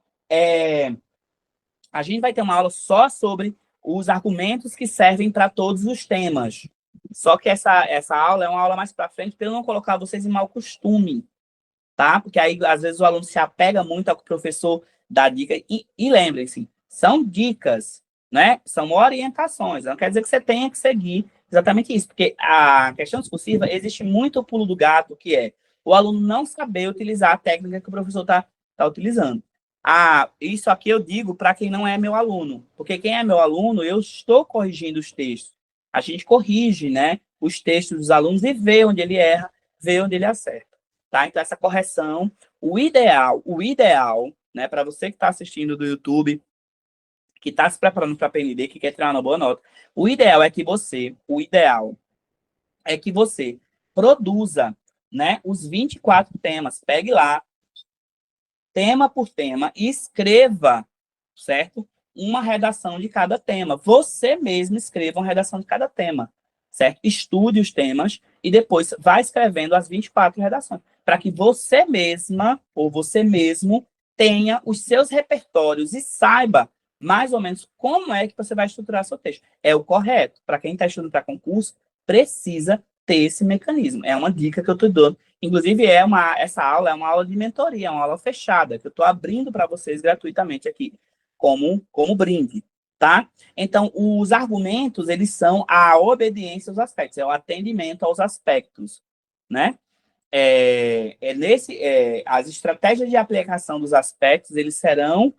A gente vai ter uma aula só sobre os argumentos que servem para todos os temas. Só que essa aula é uma aula mais para frente para eu não colocar vocês em mau costume, tá? Porque aí, às vezes, o aluno se apega muito ao que o professor dá dica. E lembrem-se, são dicas, né? São orientações. Não quer dizer que você tenha que seguir exatamente isso, porque a questão discursiva, existe muito o pulo do gato, que é o aluno não saber utilizar a técnica que o professor está utilizando. Isso aqui eu digo para quem não é meu aluno, porque quem é meu aluno, eu estou corrigindo os textos. A gente corrige, né, os textos dos alunos e vê onde ele erra, vê onde ele acerta, tá? Então, essa correção, o ideal, né, para você que está assistindo do YouTube, que está se preparando para a PND, que quer tirar uma boa nota, o ideal é que você produza, né, os 24 temas. Pegue lá, tema por tema, e escreva, certo? Uma redação de cada tema. Você mesmo escreva uma redação de cada tema, certo? Estude os temas e depois vá escrevendo as 24 redações, para que você mesma ou você mesmo tenha os seus repertórios e saiba mais ou menos como é que você vai estruturar seu texto. É o correto. Para quem está estudando para concurso, precisa ter esse mecanismo. É uma dica que eu estou dando. Inclusive, essa aula é uma aula de mentoria, é uma aula fechada, que eu estou abrindo para vocês gratuitamente aqui, como brinde, tá? Então, os argumentos, eles são a obediência aos aspectos, é o atendimento aos aspectos, né? As estratégias de aplicação dos aspectos, eles serão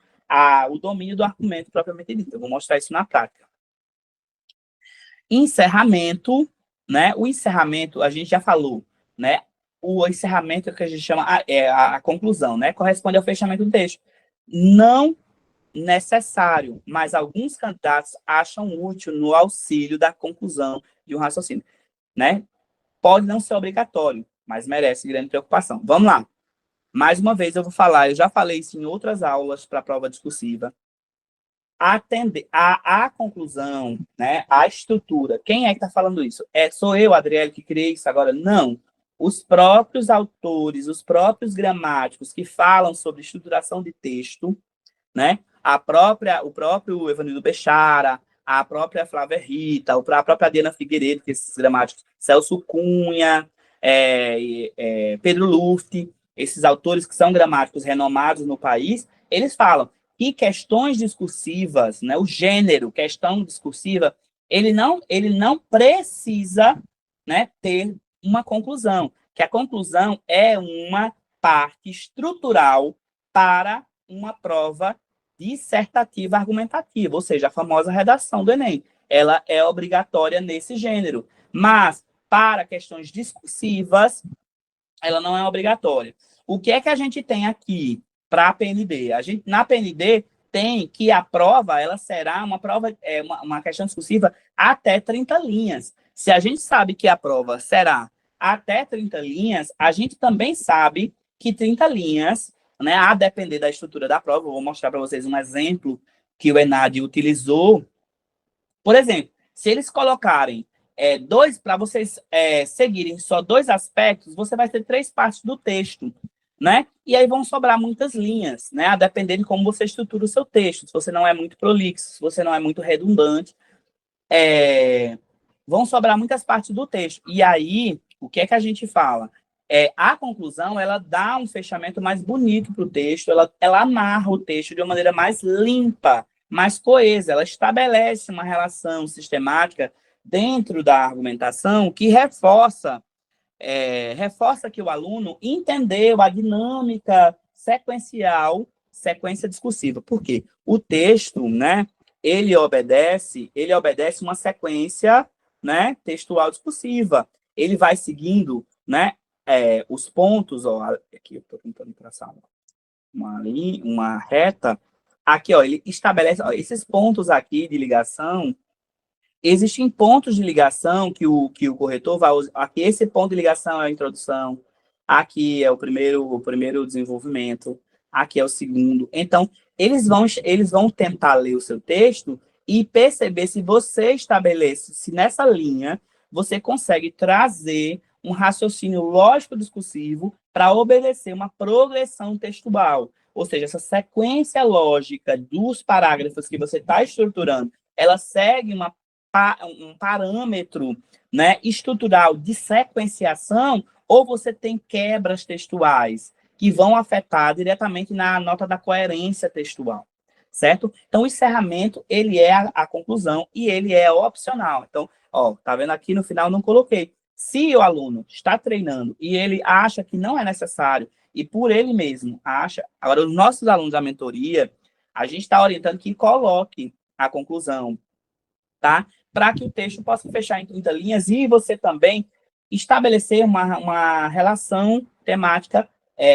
o domínio do argumento propriamente dito. Eu vou mostrar isso na prática. Encerramento, né? O encerramento, a gente já falou, né? O encerramento é o que a gente chama a conclusão, né? Corresponde ao fechamento do texto. Não necessário, mas alguns candidatos acham útil no auxílio da conclusão de um raciocínio, né? Pode não ser obrigatório, mas merece grande preocupação. Vamos lá. Mais uma vez eu vou falar, eu já falei isso em outras aulas para a prova discursiva. Atender a conclusão, né, a estrutura. Quem é que está falando isso? Sou eu, Adriele, que criei isso agora? Não. Os próprios autores, os próprios gramáticos que falam sobre estruturação de texto, né? O próprio Evanildo Bechara, a própria Flávia Rita, a própria Diana Figueiredo, que esses gramáticos, Celso Cunha, Pedro Luft, esses autores que são gramáticos renomados no país, eles falam que questões discursivas, né, o gênero, questão discursiva, ele não precisa, né, ter uma conclusão, que a conclusão é uma parte estrutural para uma prova dissertativa argumentativa, ou seja, a famosa redação do Enem. Ela é obrigatória nesse gênero, mas para questões discursivas, ela não é obrigatória. O que é que a gente tem aqui para a PND? Na PND tem que a prova, ela será uma prova, uma questão discursiva até 30 linhas. Se a gente sabe que a prova será até 30 linhas, a gente também sabe que 30 linhas, né, a depender da estrutura da prova, eu vou mostrar para vocês um exemplo que o ENAD utilizou. Por exemplo, se eles colocarem para vocês seguirem só 2 aspectos, você vai ter 3 partes do texto, né? E aí vão sobrar muitas linhas, né? A depender de como você estrutura o seu texto. Se você não é muito prolixo, se você não é muito redundante, vão sobrar muitas partes do texto. E aí, o que é que a gente fala? A conclusão, ela dá um fechamento mais bonito para o texto, ela amarra o texto de uma maneira mais limpa, mais coesa, ela estabelece uma relação sistemática dentro da argumentação que reforça que o aluno entendeu a dinâmica sequência discursiva. Por quê? O texto, né, ele obedece uma sequência, né, textual discursiva. Ele vai seguindo, né, os pontos, aqui eu estou tentando traçar uma reta. Aqui, ele estabelece esses pontos aqui de ligação. Existem pontos de ligação que o corretor vai usar. Aqui, esse ponto de ligação é a introdução. Aqui é o primeiro desenvolvimento. Aqui é o segundo. Então, eles vão tentar ler o seu texto e perceber se você estabelece, se nessa linha você consegue trazer um raciocínio lógico-discursivo para obedecer uma progressão textual. Ou seja, essa sequência lógica dos parágrafos que você está estruturando, ela segue um parâmetro, né, estrutural de sequenciação, ou você tem quebras textuais que vão afetar diretamente na nota da coerência textual, certo? Então, o encerramento, ele é a conclusão e ele é opcional. Então, tá vendo aqui no final, não coloquei. Se o aluno está treinando e ele acha que não é necessário e por ele mesmo acha. Agora, os nossos alunos da mentoria, a gente está orientando que coloque a conclusão, tá? Para que o texto possa fechar em 30 linhas e você também estabelecer uma relação temática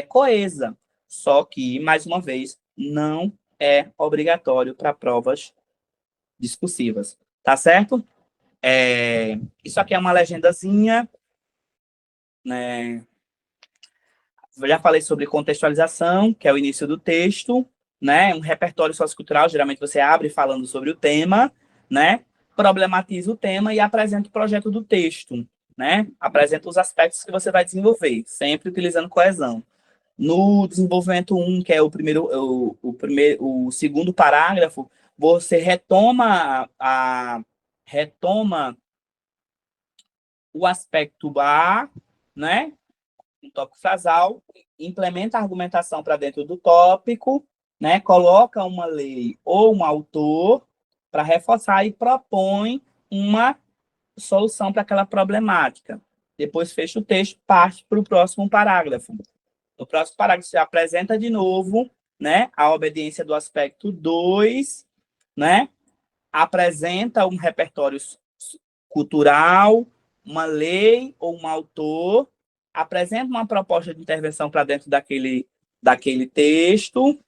coesa. Só que, mais uma vez, não é obrigatório para provas discursivas, tá certo? Isso aqui é uma legendazinha, né? Eu já falei sobre contextualização, que é o início do texto, né? Um repertório sociocultural, geralmente você abre falando sobre o tema, né? Problematiza o tema e apresenta o projeto do texto, né? Apresenta os aspectos que você vai desenvolver, sempre utilizando coesão. No desenvolvimento 1, que é o segundo parágrafo, você retoma o aspecto A, né? Um tópico frasal, implementa a argumentação para dentro do tópico, né? Coloca uma lei ou um autor para reforçar e propõe uma solução para aquela problemática. Depois fecha o texto, parte para o próximo parágrafo. No próximo parágrafo, você apresenta de novo, né, a obediência do aspecto 2, né? Apresenta um repertório cultural, uma lei ou um autor, apresenta uma proposta de intervenção para dentro daquele texto,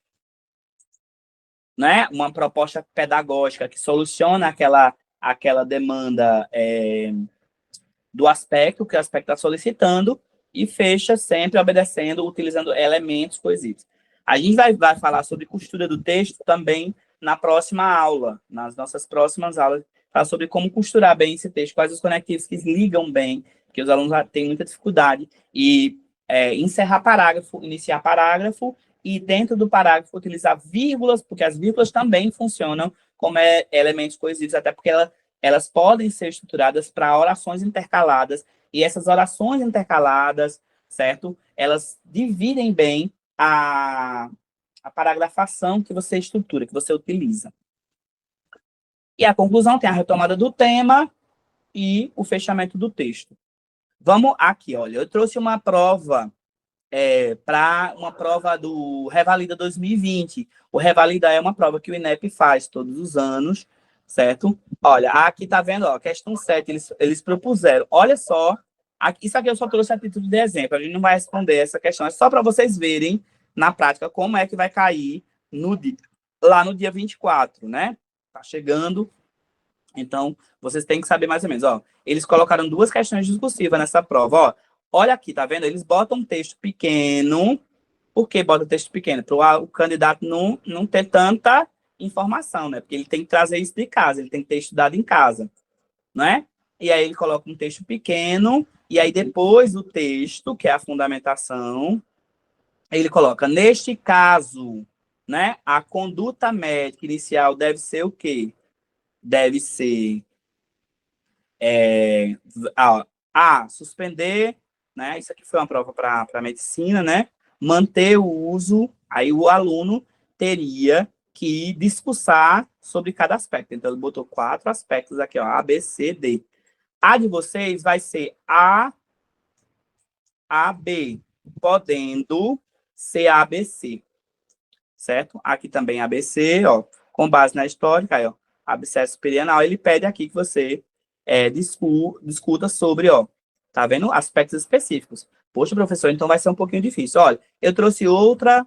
né? Uma proposta pedagógica que soluciona aquela demanda do aspecto que o aspecto está solicitando e fecha sempre obedecendo, utilizando elementos coesivos. A gente vai falar sobre costura do texto também na próxima aula, nas nossas próximas aulas, falar sobre como costurar bem esse texto, quais os conectivos que ligam bem, que os alunos têm muita dificuldade, e encerrar parágrafo, iniciar parágrafo, e dentro do parágrafo utilizar vírgulas, porque as vírgulas também funcionam como elementos coesivos, até porque elas podem ser estruturadas para orações intercaladas, e essas orações intercaladas, certo? Elas dividem bem a paragrafação que você estrutura, que você utiliza. E a conclusão tem a retomada do tema e o fechamento do texto. Vamos aqui, olha, eu trouxe uma prova para uma prova do Revalida 2020. O Revalida é uma prova que o INEP faz todos os anos, certo? Olha, aqui tá vendo, ó, questão 7, eles propuseram. Olha só, isso aqui eu só trouxe a título de exemplo, a gente não vai responder essa questão, é só para vocês verem na prática como é que vai cair lá no dia 24, né? Tá chegando, então vocês têm que saber mais ou menos, ó. Eles colocaram 2 questões discursivas nessa prova, ó. Olha aqui, tá vendo? Eles botam um texto pequeno. Por que botam texto pequeno? Para o candidato não ter tanta informação, né? Porque ele tem que trazer isso de casa, ele tem que ter estudado em casa, né? E aí ele coloca um texto pequeno, e aí depois do texto, que é a fundamentação, ele coloca, neste caso, né? A conduta médica inicial deve ser o quê? Deve ser suspender, né? Isso aqui foi uma prova para medicina, né? Manter o uso, aí o aluno teria que discursar sobre cada aspecto. Então, ele botou 4 aspectos aqui, ó, A, B, C, D. A de vocês vai ser A, B, podendo ser A, B, C. Certo? Aqui também A, B, C, ó, com base na histórica, aí, ó, abscesso perianal, ele pede aqui que você discuta sobre, ó, tá vendo? Aspectos específicos. Poxa, professor, então vai ser um pouquinho difícil. Olha, eu trouxe uma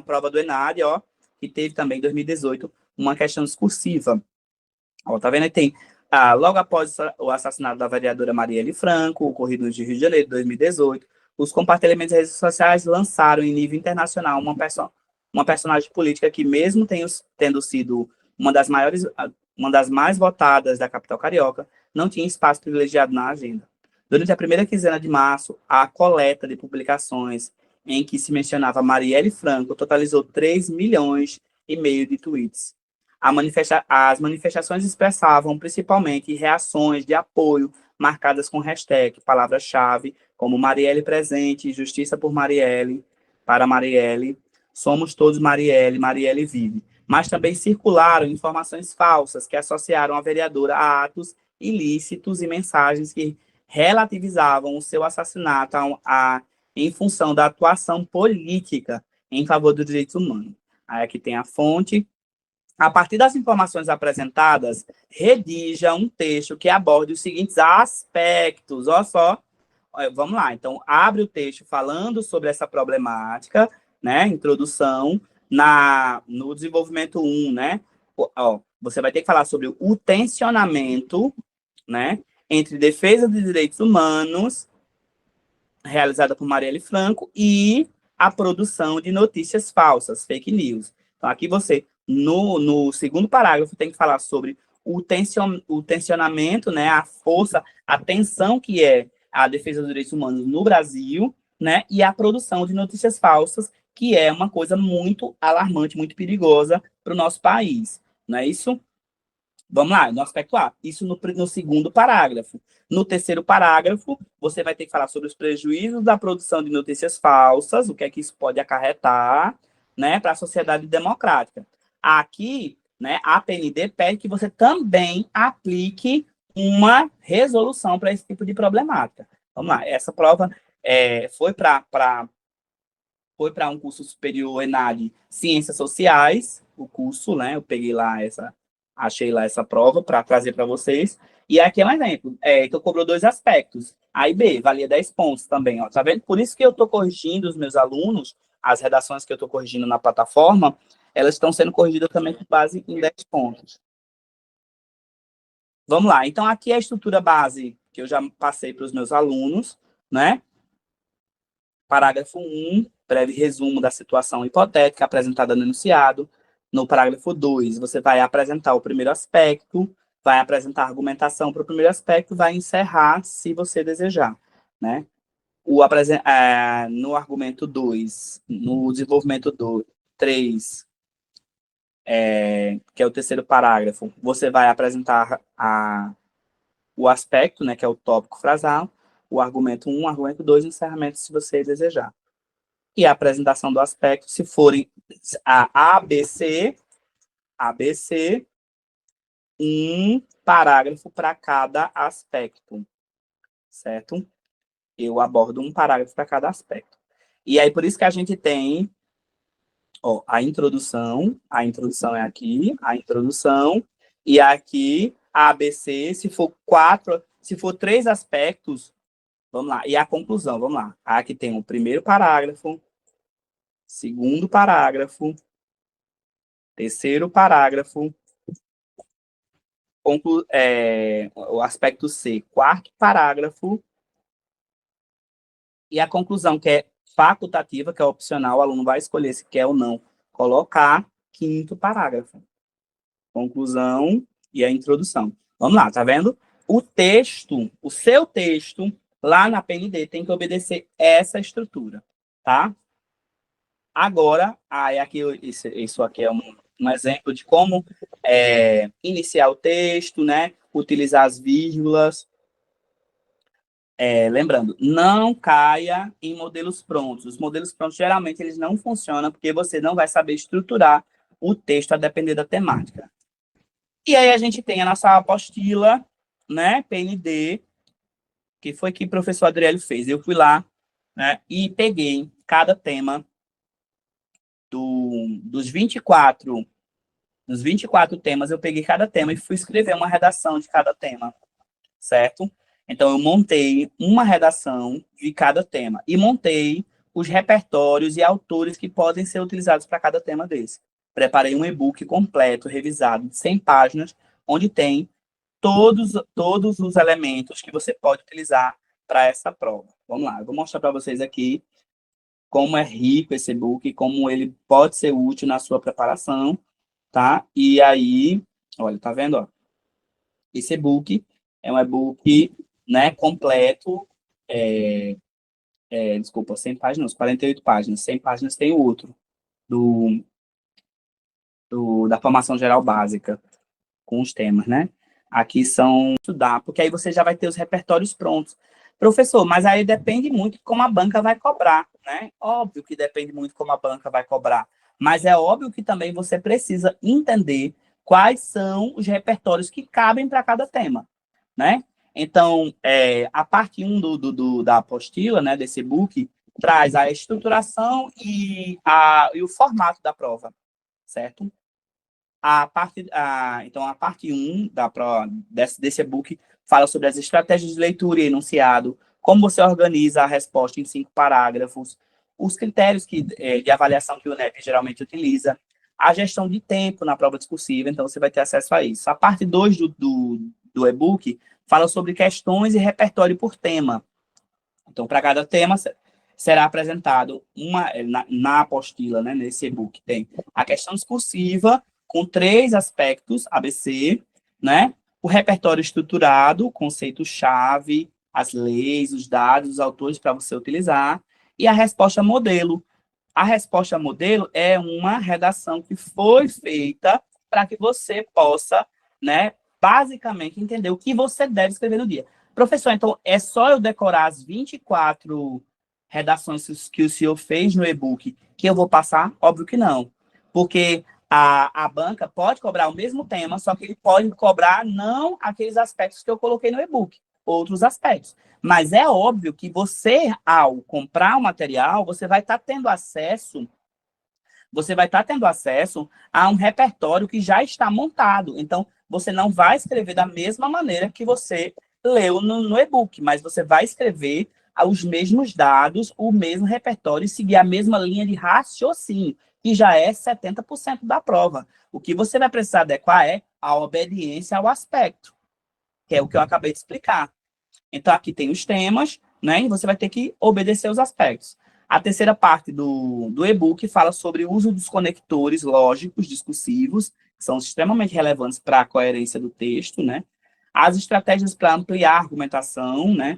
prova do ENAD, ó, que teve também em 2018, uma questão discursiva. Ó, tá vendo? Tem, logo após o assassinato da vereadora Marielle Franco, ocorrido no Rio de Janeiro de 2018, os compartilhamentos das redes sociais lançaram em nível internacional uma personagem política que, mesmo tendo sido uma das mais votadas da capital carioca, não tinha espaço privilegiado na agenda. Durante a primeira quinzena de março, a coleta de publicações em que se mencionava Marielle Franco totalizou 3,5 milhões de tweets. As manifestações expressavam principalmente reações de apoio marcadas com hashtag, palavra-chave, como Marielle presente, justiça por Marielle, para Marielle, somos todos Marielle, Marielle vive. Mas também circularam informações falsas que associaram a vereadora a atos ilícitos e mensagens que relativizavam o seu assassinato a em função da atuação política em favor dos direitos humanos. Aí aqui tem a fonte. A partir das informações apresentadas, redija um texto que aborde os seguintes aspectos. Olha só, vamos lá. Então, abre o texto falando sobre essa problemática, né? Introdução, no desenvolvimento 1, né? Você vai ter que falar sobre o tensionamento, né? Entre defesa dos direitos humanos, realizada por Marielle Franco, e a produção de notícias falsas, fake news. Então, aqui você, no segundo parágrafo, tem que falar sobre o tensionamento, né, a força, a tensão que é a defesa dos direitos humanos no Brasil, né, e a produção de notícias falsas, que é uma coisa muito alarmante, muito perigosa para o nosso país. Não é isso? Vamos lá, no aspecto A. Isso no segundo parágrafo. No terceiro parágrafo, você vai ter que falar sobre os prejuízos da produção de notícias falsas, o que é que isso pode acarretar, né, para a sociedade democrática. Aqui, né, a PND pede que você também aplique uma resolução para esse tipo de problemática. Vamos lá, essa prova foi para um curso superior ENAD Ciências Sociais, o curso, né, eu peguei lá achei lá essa prova para trazer para vocês. E aqui é um exemplo. Então, cobrou 2 aspectos. A e B, valia 10 pontos também. Ó, tá vendo? Por isso que eu estou corrigindo os meus alunos, as redações que eu estou corrigindo na plataforma, elas estão sendo corrigidas também com base em 10 pontos. Vamos lá. Então, aqui é a estrutura base que eu já passei para os meus alunos, né? Parágrafo 1, breve resumo da situação hipotética apresentada no enunciado. No parágrafo 2, você vai apresentar o primeiro aspecto, vai apresentar a argumentação para o primeiro aspecto, vai encerrar, se você desejar, né? No argumento 2, no desenvolvimento 3, que é o terceiro parágrafo, você vai apresentar o aspecto, né, que é o tópico frasal, o argumento 1, argumento 2, encerramento, se você desejar. E a apresentação do aspecto, se forem a ABC, um parágrafo para cada aspecto, certo? Eu abordo um parágrafo para cada aspecto. E aí, por isso que a gente tem a introdução é aqui, a introdução, e aqui a ABC, se for 3 aspectos, vamos lá, e a conclusão, vamos lá. Aqui tem o primeiro parágrafo, segundo parágrafo, terceiro parágrafo, o aspecto C, quarto parágrafo, e a conclusão, que é facultativa, que é opcional, o aluno vai escolher se quer ou não colocar, quinto parágrafo. Conclusão e a introdução. Vamos lá, tá vendo? O seu texto, lá na PND, tem que obedecer essa estrutura, tá? Agora, aqui, isso aqui é um exemplo de como iniciar o texto, né? Utilizar as vírgulas. Lembrando, não caia em modelos prontos. Os modelos prontos, geralmente, eles não funcionam porque você não vai saber estruturar o texto a depender da temática. E aí a gente tem a nossa apostila, né, PND, que foi que o professor Adriel fez. Eu fui lá, né, e peguei cada tema dos 24 temas, eu peguei cada tema e fui escrever uma redação de cada tema, certo? Então, eu montei uma redação de cada tema e montei os repertórios e autores que podem ser utilizados para cada tema desse. Preparei um e-book completo, revisado, de 100 páginas, onde tem todos os elementos que você pode utilizar para essa prova. Vamos lá, eu vou mostrar para vocês aqui como é rico esse e-book, como ele pode ser útil na sua preparação, tá? E aí, olha, tá vendo, ó? Esse e-book é um e-book, né, completo, desculpa, 100 páginas, 48 páginas, 100 páginas tem o outro, da formação geral básica, com os temas, né? Aqui são estudar, porque aí você já vai ter os repertórios prontos. Professor, mas aí depende muito de como a banca vai cobrar, né? Óbvio que depende muito de como a banca vai cobrar, mas é óbvio que também você precisa entender quais são os repertórios que cabem para cada tema, né? Então, a parte 1 da apostila, né, desse e-book, traz a estruturação e o formato da prova, certo? Então, a parte 1 desse e-book fala sobre as estratégias de leitura e enunciado, como você organiza a resposta em 5 parágrafos, os critérios de avaliação que o INEP geralmente utiliza, a gestão de tempo na prova discursiva, então você vai ter acesso a isso. A parte 2 do e-book fala sobre questões e repertório por tema. Então, para cada tema, será apresentado na apostila, né, nesse e-book, tem a questão discursiva, com 3 aspectos, ABC, né? O repertório estruturado, o conceito-chave, as leis, os dados, os autores para você utilizar, e a resposta modelo. A resposta modelo é uma redação que foi feita para que você possa, né, basicamente entender o que você deve escrever no dia. Professor, então é só eu decorar as 24 redações que o senhor fez no e-book que eu vou passar? Óbvio que não. Porque a banca pode cobrar o mesmo tema, só que ele pode cobrar não aqueles aspectos que eu coloquei no e-book, outros aspectos. Mas é óbvio que você, ao comprar o material, você vai estar tendo acesso a um repertório que já está montado. Então, você não vai escrever da mesma maneira que você leu no e-book, mas você vai escrever os mesmos dados, o mesmo repertório e seguir a mesma linha de raciocínio, que já é 70% da prova. O que você vai precisar adequar é a obediência ao aspecto, que é o que eu acabei de explicar. Então, aqui tem os temas, né? E você vai ter que obedecer os aspectos. A terceira parte do e-book fala sobre o uso dos conectores lógicos discursivos, que são extremamente relevantes para a coerência do texto, né? As estratégias para ampliar a argumentação, né?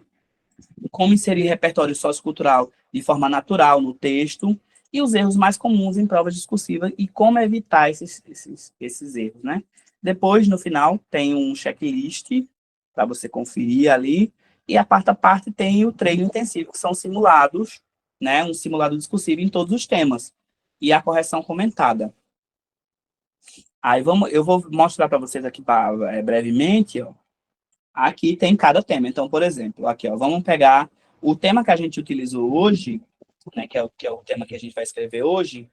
Como inserir repertório sociocultural de forma natural no texto, e os erros mais comuns em provas discursivas e como evitar esses erros, né? Depois, no final, tem um checklist para você conferir ali, e a quarta parte tem o treino intensivo, que são simulados, né? Um simulado discursivo em todos os temas, e a correção comentada. Aí eu vou mostrar para vocês aqui brevemente, ó. Aqui tem cada tema. Então, por exemplo, aqui, ó, vamos pegar o tema que a gente utilizou hoje, né, que é o tema que a gente vai escrever hoje,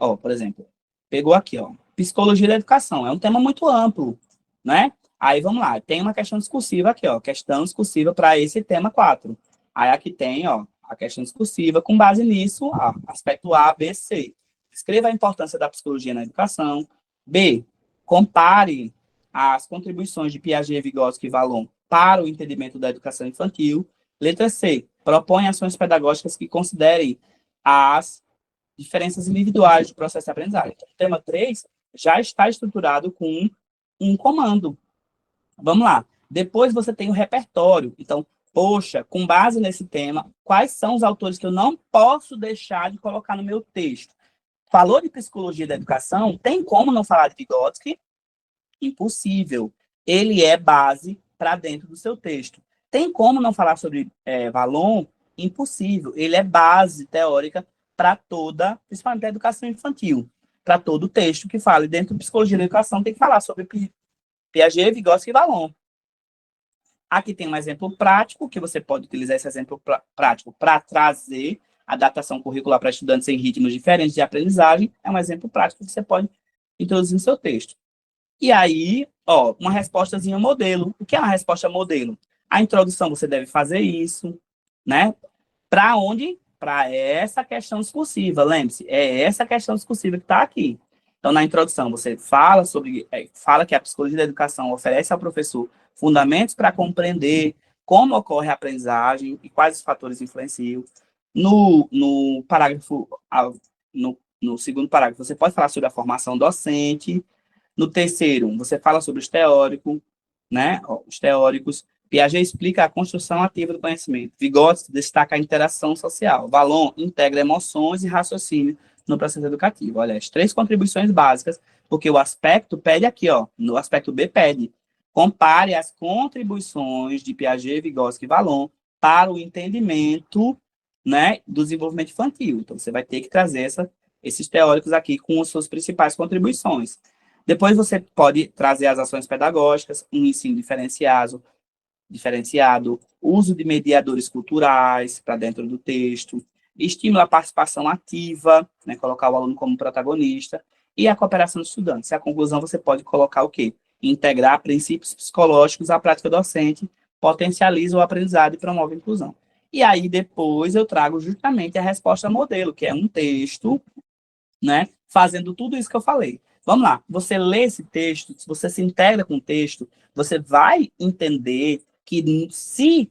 ó, por exemplo, pegou aqui, ó, psicologia da educação. É um tema muito amplo, né? Aí, vamos lá, tem uma questão discursiva aqui, ó, questão discursiva para esse tema 4. Aí, aqui tem, ó, a questão discursiva, com base nisso, ó, aspecto A, B, C. Escreva a importância da psicologia na educação. B, compare as contribuições de Piaget, Vygotsky e Vallon para o entendimento da educação infantil. Letra C, propõe ações pedagógicas que considerem as diferenças individuais do processo de aprendizagem. Então, o tema 3 já está estruturado com um comando. Vamos lá. Depois você tem o repertório. Então, poxa, com base nesse tema, quais são os autores que eu não posso deixar de colocar no meu texto? Falou de psicologia da educação, tem como não falar de Vygotsky? Impossível. Ele é base para dentro do seu texto. Tem como não falar sobre Vallon? Impossível. Ele é base teórica para toda, principalmente a educação infantil, para todo o texto que fale dentro de psicologia da educação, tem que falar sobre Piaget, Vygotsky e Vallon. Aqui tem um exemplo prático, que você pode utilizar esse exemplo prático para trazer a adaptação curricular para estudantes em ritmos diferentes de aprendizagem. É um exemplo prático que você pode introduzir no seu texto. E aí, ó, uma respostazinha modelo. O que é uma resposta modelo? A introdução você deve fazer isso, né? Para onde? Para essa questão discursiva. Lembre-se, é essa questão discursiva que está aqui. Então, na introdução, você fala que a psicologia da educação oferece ao professor fundamentos para compreender como ocorre a aprendizagem e quais os fatores influenciam. No parágrafo, no segundo parágrafo, você pode falar sobre a formação docente. No terceiro, você fala sobre os teóricos, né? Os teóricos. Piaget explica a construção ativa do conhecimento. Vygotsky destaca a interação social. Vallon integra emoções e raciocínio no processo educativo. Olha, as 3 contribuições básicas, porque o aspecto pede aqui, ó, no aspecto B pede. Compare as contribuições de Piaget, Vygotsky e Vallon para o entendimento, né, do desenvolvimento infantil. Então, você vai ter que trazer esses teóricos aqui com as suas principais contribuições. Depois você pode trazer as ações pedagógicas, um ensino diferenciado, uso de mediadores culturais para dentro do texto, estimula a participação ativa, né, colocar o aluno como protagonista, e a cooperação dos estudantes. A conclusão você pode colocar o quê? Integrar princípios psicológicos à prática docente, potencializa o aprendizado e promove a inclusão. E aí, depois, eu trago justamente a resposta modelo, que é um texto, né, fazendo tudo isso que eu falei. Vamos lá, você lê esse texto, se você se integra com o texto, você vai entender que se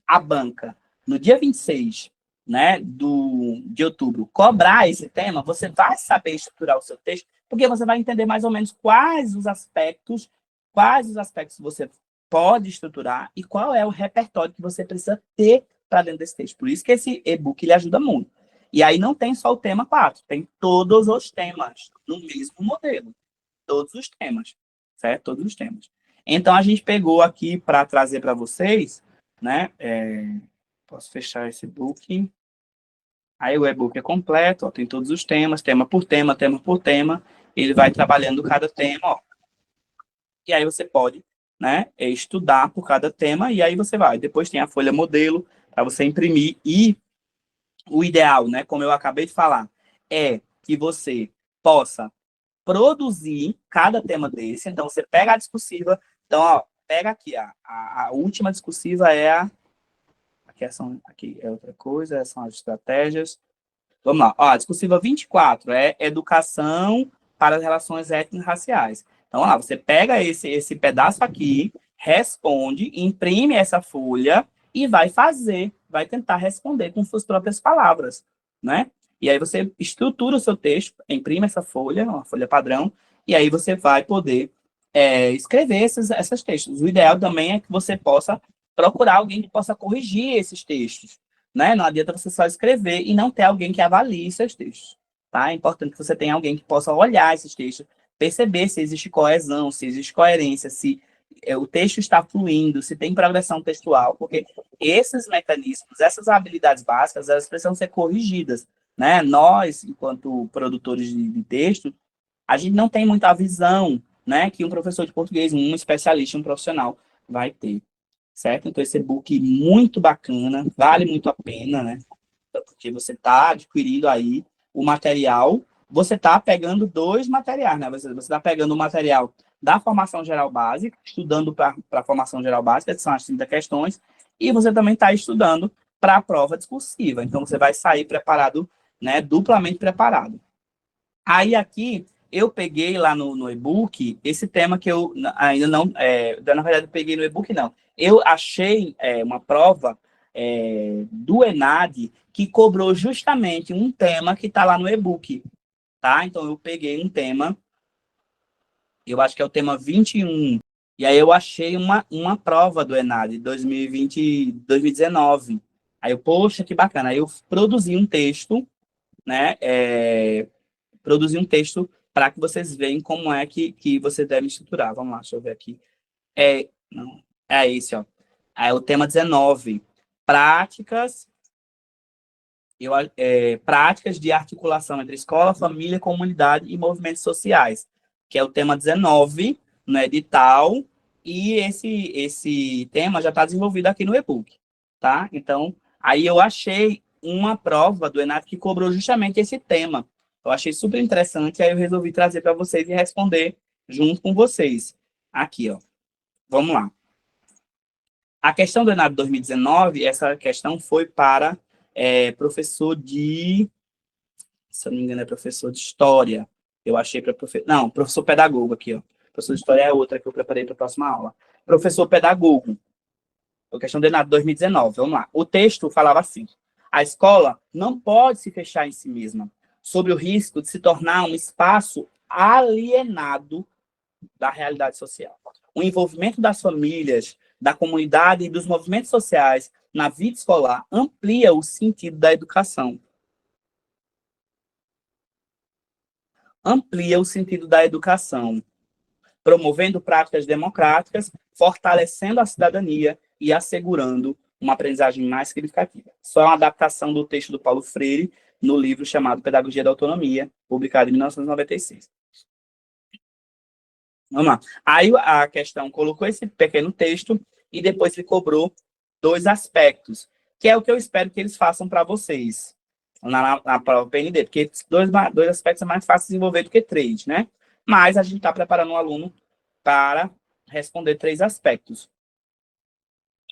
a banca, no dia 26, né, de outubro, cobrar esse tema, você vai saber estruturar o seu texto, porque você vai entender mais ou menos quais os aspectos você pode estruturar e qual é o repertório que você precisa ter para dentro desse texto. Por isso que esse e-book ele ajuda muito. E aí não tem só o tema 4, tem todos os temas no mesmo modelo. Todos os temas, certo? Todos os temas. Então, a gente pegou aqui para trazer para vocês, né? Posso fechar esse e-book. Aí o e-book é completo, ó, tem todos os temas, tema por tema, tema por tema. Ele vai trabalhando cada tema, ó. E aí você pode, né, estudar por cada tema, e aí você vai. Depois tem a folha modelo para você imprimir, e o ideal, né, como eu acabei de falar, é que você possa produzir cada tema desse. Então, você pega a discursiva. Então, ó, pega aqui, a última discursiva é a... Aqui é outra coisa, essas são as estratégias. Vamos lá. Ó, a discursiva 24 é educação para as relações étnico-raciais. Então, ó, você pega esse pedaço aqui, responde, imprime essa folha e vai tentar responder com suas próprias palavras, né? E aí você estrutura o seu texto, imprime essa folha, uma folha padrão, e aí você vai poder escrever esses textos. O ideal também é que você possa procurar alguém que possa corrigir esses textos, né? Não adianta você só escrever e não ter alguém que avalie seus textos, tá? É importante que você tenha alguém que possa olhar esses textos, perceber se existe coesão, se existe coerência, se o texto está fluindo, se tem progressão textual, porque esses mecanismos, essas habilidades básicas, elas precisam ser corrigidas, né? Nós, enquanto produtores de texto, a gente não tem muita visão, né, que um professor de português, um especialista, um profissional vai ter, certo? Então, esse e-book muito bacana, vale muito a pena, né? Porque você está adquirindo aí o material, você está pegando dois materiais, né? Você está pegando o material da formação geral básica, estudando para a formação geral básica, que são as 30 questões, e você também está estudando para a prova discursiva. Então, você vai sair preparado, né, duplamente preparado. Aí, aqui, eu peguei lá no e-book esse tema que eu ainda não... na verdade, eu peguei no e-book, não. Eu achei uma prova do ENAD que cobrou justamente um tema que está lá no e-book, tá? Então, eu peguei um tema, eu acho que é o tema 21, e aí eu achei uma prova do ENAD 2020, 2019. Aí eu, poxa, que bacana. Aí eu produzi um texto, né? Produzir um texto para que vocês vejam como é que você deve estruturar. Vamos lá, deixa eu ver aqui. Não, é esse, ó. É o tema 19. Práticas de articulação entre escola, família, comunidade e movimentos sociais, que é o tema 19 no edital, e esse tema já está desenvolvido aqui no e-book, tá? Então, aí eu achei uma prova do ENAD que cobrou justamente esse tema. Eu achei super interessante, aí eu resolvi trazer para vocês e responder junto com vocês. Aqui, ó. Vamos lá. A questão do ENAD 2019, essa questão foi para professor de... Se eu não me engano, é professor de História. Eu achei para professor... Não, professor pedagogo aqui, ó. Professor de História é outra que eu preparei para a próxima aula. Professor pedagogo. A questão do ENAD 2019, vamos lá. O texto falava assim: a escola não pode se fechar em si mesma, sob o risco de se tornar um espaço alienado da realidade social. O envolvimento das famílias, da comunidade e dos movimentos sociais na vida escolar amplia o sentido da educação. Amplia o sentido da educação, promovendo práticas democráticas, fortalecendo a cidadania e assegurando uma aprendizagem mais significativa. Só é uma adaptação do texto do Paulo Freire no livro chamado Pedagogia da Autonomia, publicado em 1996. Vamos lá. Aí a questão colocou esse pequeno texto e depois ele cobrou 2 aspectos, que é o que eu espero que eles façam para vocês na prova PND, porque 2 aspectos é mais fácil de desenvolver do que 3, né? Mas a gente está preparando o aluno para responder 3 aspectos,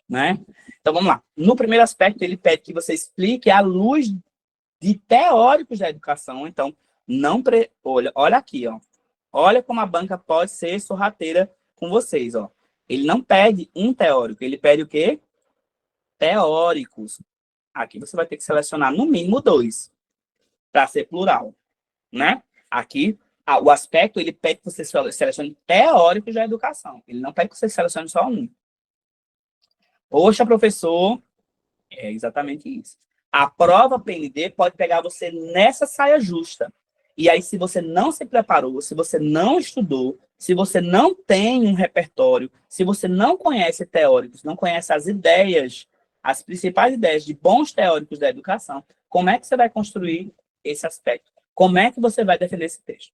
né? Então, vamos lá. No primeiro aspecto, ele pede que você explique à luz de teóricos da educação. Então, não olha aqui, ó. Olha como a banca pode ser sorrateira com vocês, ó. Ele não pede um teórico, ele pede o quê? Teóricos. Aqui você vai ter que selecionar no mínimo 2 para ser plural, né? Aqui, o aspecto, ele pede que você selecione teóricos da educação. Ele não pede que você selecione só um. Poxa, professor, é exatamente isso. A prova PND pode pegar você nessa saia justa. E aí, se você não se preparou, se você não estudou, se você não tem um repertório, se você não conhece teóricos, não conhece as ideias, as principais ideias de bons teóricos da educação, como é que você vai construir esse aspecto? Como é que você vai defender esse texto?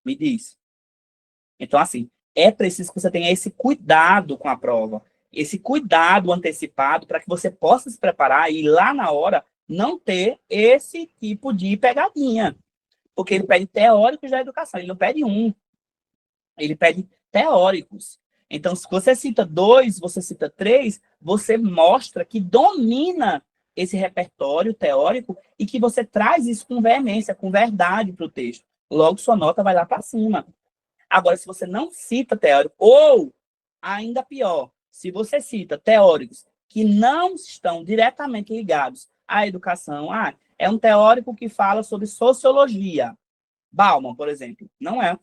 Me diz. Então, assim, é preciso que você tenha esse cuidado com a prova, esse cuidado antecipado para que você possa se preparar e lá na hora não ter esse tipo de pegadinha. Porque ele pede teóricos da educação, ele não pede um, ele pede teóricos. Então, se você cita 2, você cita 3, você mostra que domina esse repertório teórico e que você traz isso com veemência, com verdade para o texto. Logo, sua nota vai lá para cima. Agora, se você não cita teórico, ou, ainda pior, se você cita teóricos que não estão diretamente ligados à educação, é um teórico que fala sobre sociologia. Bauman, por exemplo, não é.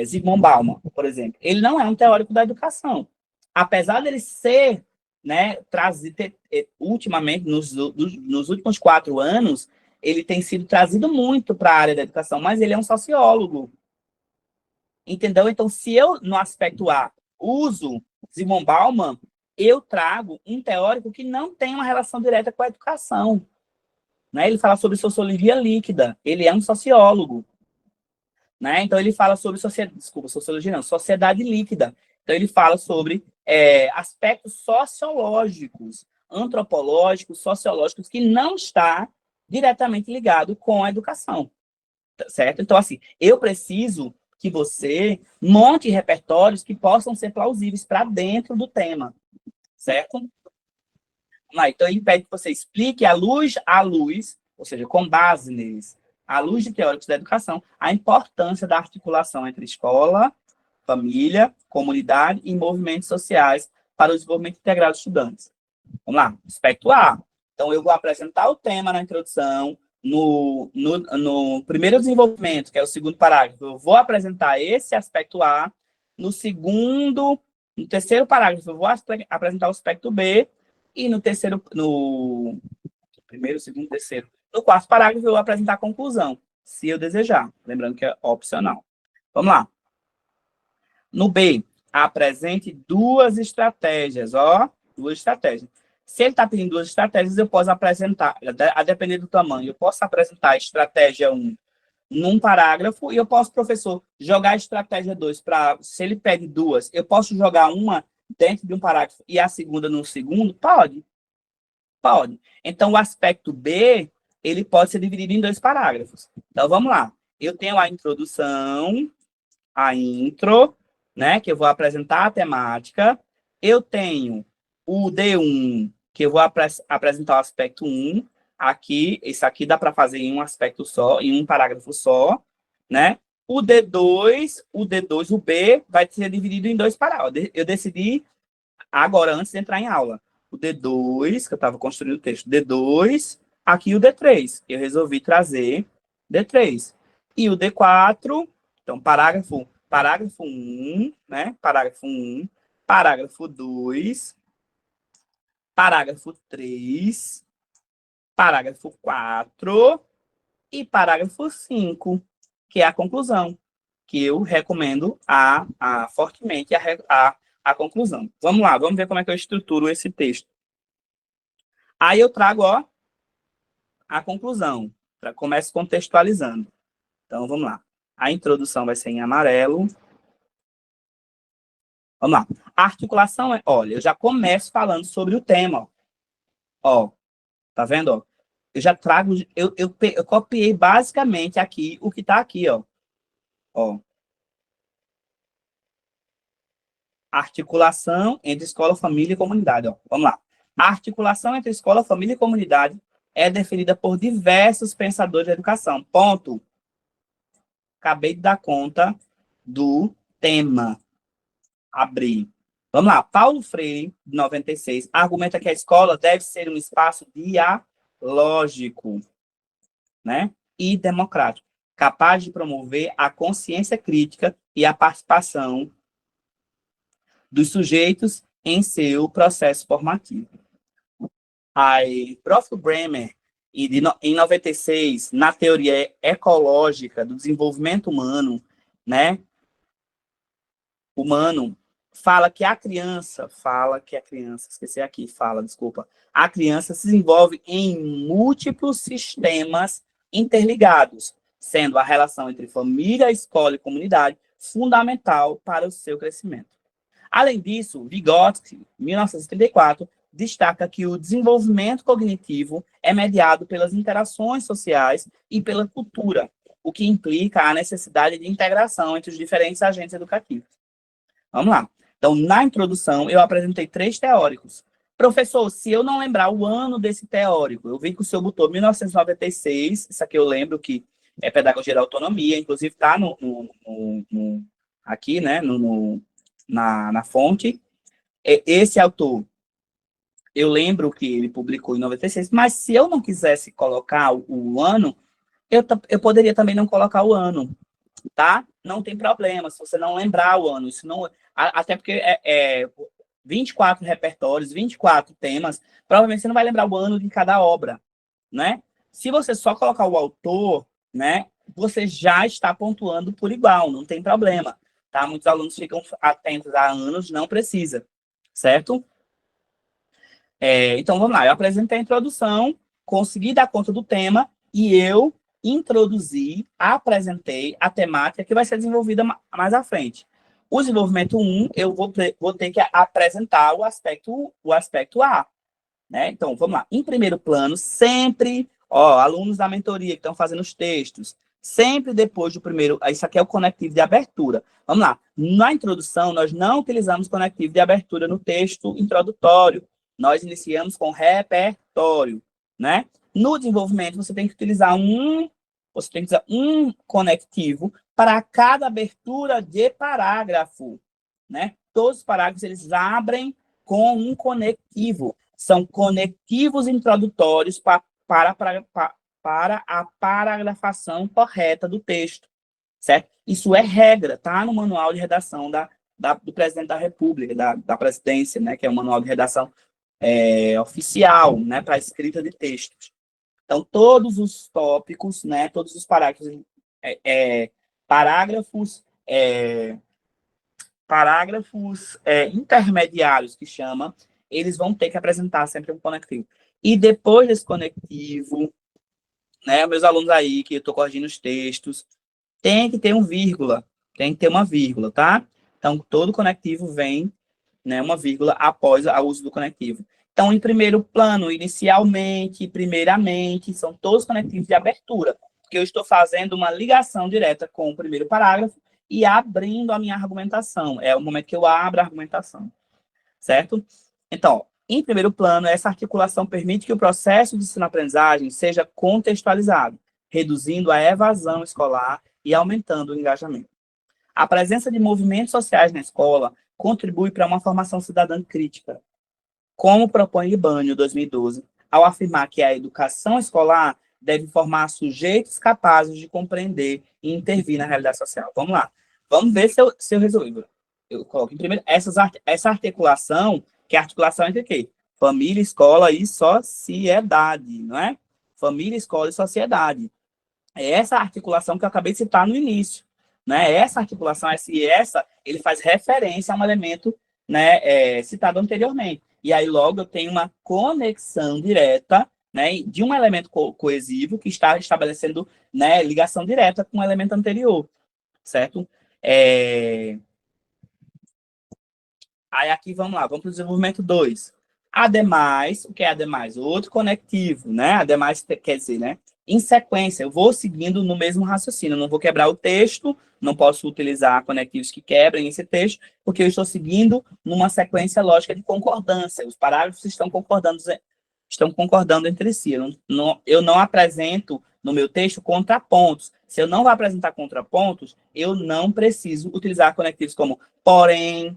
Zygmunt Bauman, por exemplo, ele não é um teórico da educação. Apesar dele ser, né, trazido, ultimamente, nos últimos 4 anos, ele tem sido trazido muito para a área da educação, mas ele é um sociólogo. Entendeu? Então, se eu, no aspecto A, uso Zygmunt Bauman, eu trago um teórico que não tem uma relação direta com a educação. Né? Ele fala sobre sociologia líquida, ele é um sociólogo. Né? Então, ele fala sobre sociedade líquida. Então, ele fala sobre aspectos sociológicos, antropológicos, sociológicos, que não está diretamente ligado com a educação. Certo? Então, assim, eu preciso que você monte repertórios que possam ser plausíveis para dentro do tema. Certo? Então, ele pede que você explique à luz, ou seja, com base neles, à luz de teóricos da educação, a importância da articulação entre escola, família, comunidade e movimentos sociais para o desenvolvimento integral dos estudantes. Vamos lá, aspecto A. Então, eu vou apresentar o tema na introdução. No primeiro desenvolvimento, que é o segundo parágrafo, eu vou apresentar esse aspecto A. No terceiro parágrafo, eu vou apresentar o aspecto B. E no primeiro, segundo, terceiro. No quarto parágrafo, eu vou apresentar a conclusão, se eu desejar. Lembrando que é opcional. Vamos lá. No B, apresente 2 estratégias. Duas estratégias. Se ele está pedindo 2 estratégias, eu posso apresentar, a depender do tamanho, eu posso apresentar a estratégia 1 num parágrafo e eu posso, professor, jogar a estratégia 2 para... Se ele pede 2, eu posso jogar uma dentro de um parágrafo e a segunda no segundo? Pode. Pode. Então, o aspecto B, ele pode ser dividido em 2 parágrafos. Então, vamos lá. Eu tenho a introdução, a intro, né, que eu vou apresentar a temática. Eu tenho o D1, que eu vou apresentar o aspecto 1. Aqui, isso aqui dá para fazer em um aspecto só, em um parágrafo só, né? O D2, o B, vai ser dividido em 2 parágrafos. Eu decidi agora, antes de entrar em aula. O D2, que eu estava construindo o texto, D2, aqui o D3. Eu resolvi trazer D3. E o D4, então, parágrafo 1, né? Parágrafo 1, parágrafo 2, parágrafo 3, parágrafo 4 e parágrafo 5, que é a conclusão, que eu recomendo fortemente a conclusão. Vamos lá, vamos ver como é que eu estruturo esse texto. Aí eu trago a conclusão, começo contextualizando. Então, vamos lá. A introdução vai ser em amarelo. Vamos lá. A articulação olha, eu já começo falando sobre o tema. Ó, tá vendo, ó? Eu já trago, eu copiei basicamente aqui o que tá aqui, ó. Ó. Articulação entre escola, família e comunidade, ó. Vamos lá. A articulação entre escola, família e comunidade é definida por diversos pensadores da educação. Ponto. Acabei de dar conta do tema. Abri. Vamos lá. Paulo Freire, de 96, argumenta que a escola deve ser um espaço dialógico, né, e democrático, capaz de promover a consciência crítica e a participação dos sujeitos em seu processo formativo. Aí, Prof. Bremer, em 96, na teoria ecológica do desenvolvimento humano, né, fala que a criança, a criança se desenvolve em múltiplos sistemas interligados, sendo a relação entre família, escola e comunidade fundamental para o seu crescimento. Além disso, Vygotsky, 1934, destaca que o desenvolvimento cognitivo é mediado pelas interações sociais e pela cultura, o que implica a necessidade de integração entre os diferentes agentes educativos. Vamos lá. Então, na introdução, eu apresentei 3 teóricos. Professor, se eu não lembrar o ano desse teórico, eu vi que o senhor botou 1996, isso aqui eu lembro que é Pedagogia da Autonomia, inclusive está aqui, né, na fonte. Esse autor, eu lembro que ele publicou em 96, mas se eu não quisesse colocar o ano, eu poderia também não colocar o ano, tá? Não tem problema, se você não lembrar o ano, isso não, até porque 24 repertórios, 24 temas, provavelmente você não vai lembrar o ano de cada obra, né? Se você só colocar o autor, né, você já está pontuando por igual, não tem problema, tá? Muitos alunos ficam atentos a anos, não precisa, certo? Então, vamos lá, eu apresentei a introdução, consegui dar conta do tema e eu apresentei a temática que vai ser desenvolvida mais à frente. O desenvolvimento 1, eu vou ter que apresentar o aspecto A, né? Então, vamos lá. Em primeiro plano, sempre, alunos da mentoria que estão fazendo os textos, sempre depois do primeiro, isso aqui é o conectivo de abertura. Vamos lá. Na introdução, nós não utilizamos conectivo de abertura no texto introdutório. Nós iniciamos com repertório, né? No desenvolvimento, você tem que utilizar um conectivo para cada abertura de parágrafo, né? Todos os parágrafos, eles abrem com um conectivo. São conectivos introdutórios para a paragrafação correta do texto, certo? Isso é regra, tá? No manual de redação do presidente da República, da presidência, né? Que é o manual de redação oficial, né? Para a escrita de textos. Então, todos os tópicos, né? Todos os parágrafos, parágrafos intermediários, que chama, eles vão ter que apresentar sempre um conectivo. E depois desse conectivo, né, meus alunos aí, que eu estou corrigindo os textos, tem que ter uma vírgula, tá? Então, todo conectivo vem, né, uma vírgula após o uso do conectivo. Então, em primeiro plano, inicialmente, primeiramente, são todos conectivos de abertura, porque eu estou fazendo uma ligação direta com o primeiro parágrafo e abrindo a minha argumentação. É o momento que eu abro a argumentação, certo? Então, em primeiro plano, essa articulação permite que o processo de ensino-aprendizagem seja contextualizado, reduzindo a evasão escolar e aumentando o engajamento. A presença de movimentos sociais na escola contribui para uma formação cidadã crítica, como propõe Libânio, 2012, ao afirmar que a educação escolar deve formar sujeitos capazes de compreender e intervir na realidade social. Vamos lá. Vamos ver se eu resolvi. Eu coloco em primeiro essa articulação, que é a articulação entre o quê? Família, escola e sociedade, não é? Família, escola e sociedade. É essa articulação que eu acabei de citar no início, né? Essa articulação, ele faz referência a um elemento, né, citado anteriormente. E aí, logo, eu tenho uma conexão direta, né, de um elemento coesivo que está estabelecendo, né, ligação direta com o elemento anterior, certo? Aí, aqui, vamos lá, vamos para o desenvolvimento 2. Ademais, o que é ademais? Outro conectivo, né? Ademais quer dizer, né? Em sequência, eu vou seguindo no mesmo raciocínio, eu não vou quebrar o texto, não posso utilizar conectivos que quebrem esse texto, porque eu estou seguindo numa sequência lógica de concordância. Os parágrafos estão concordando entre si. Eu não apresento no meu texto contrapontos. Se eu não vou apresentar contrapontos, eu não preciso utilizar conectivos como porém,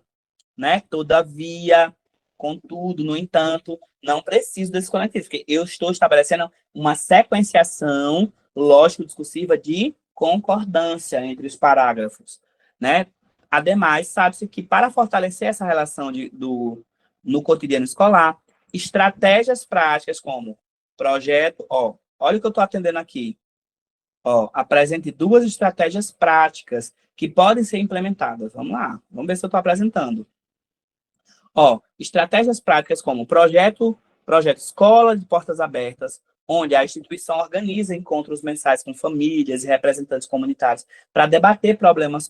né? Todavia, contudo, no entanto, não preciso desses conectivos, porque eu estou estabelecendo uma sequenciação lógico-discursiva de concordância entre os parágrafos, né? Ademais, sabe-se que para fortalecer essa relação no cotidiano escolar, estratégias práticas como projeto, olha o que eu estou atendendo aqui, apresente 2 estratégias práticas que podem ser implementadas. Vamos lá, vamos ver se eu estou apresentando. Estratégias práticas como projeto escola de portas abertas, onde a instituição organiza encontros mensais com famílias e representantes comunitários para debater problemas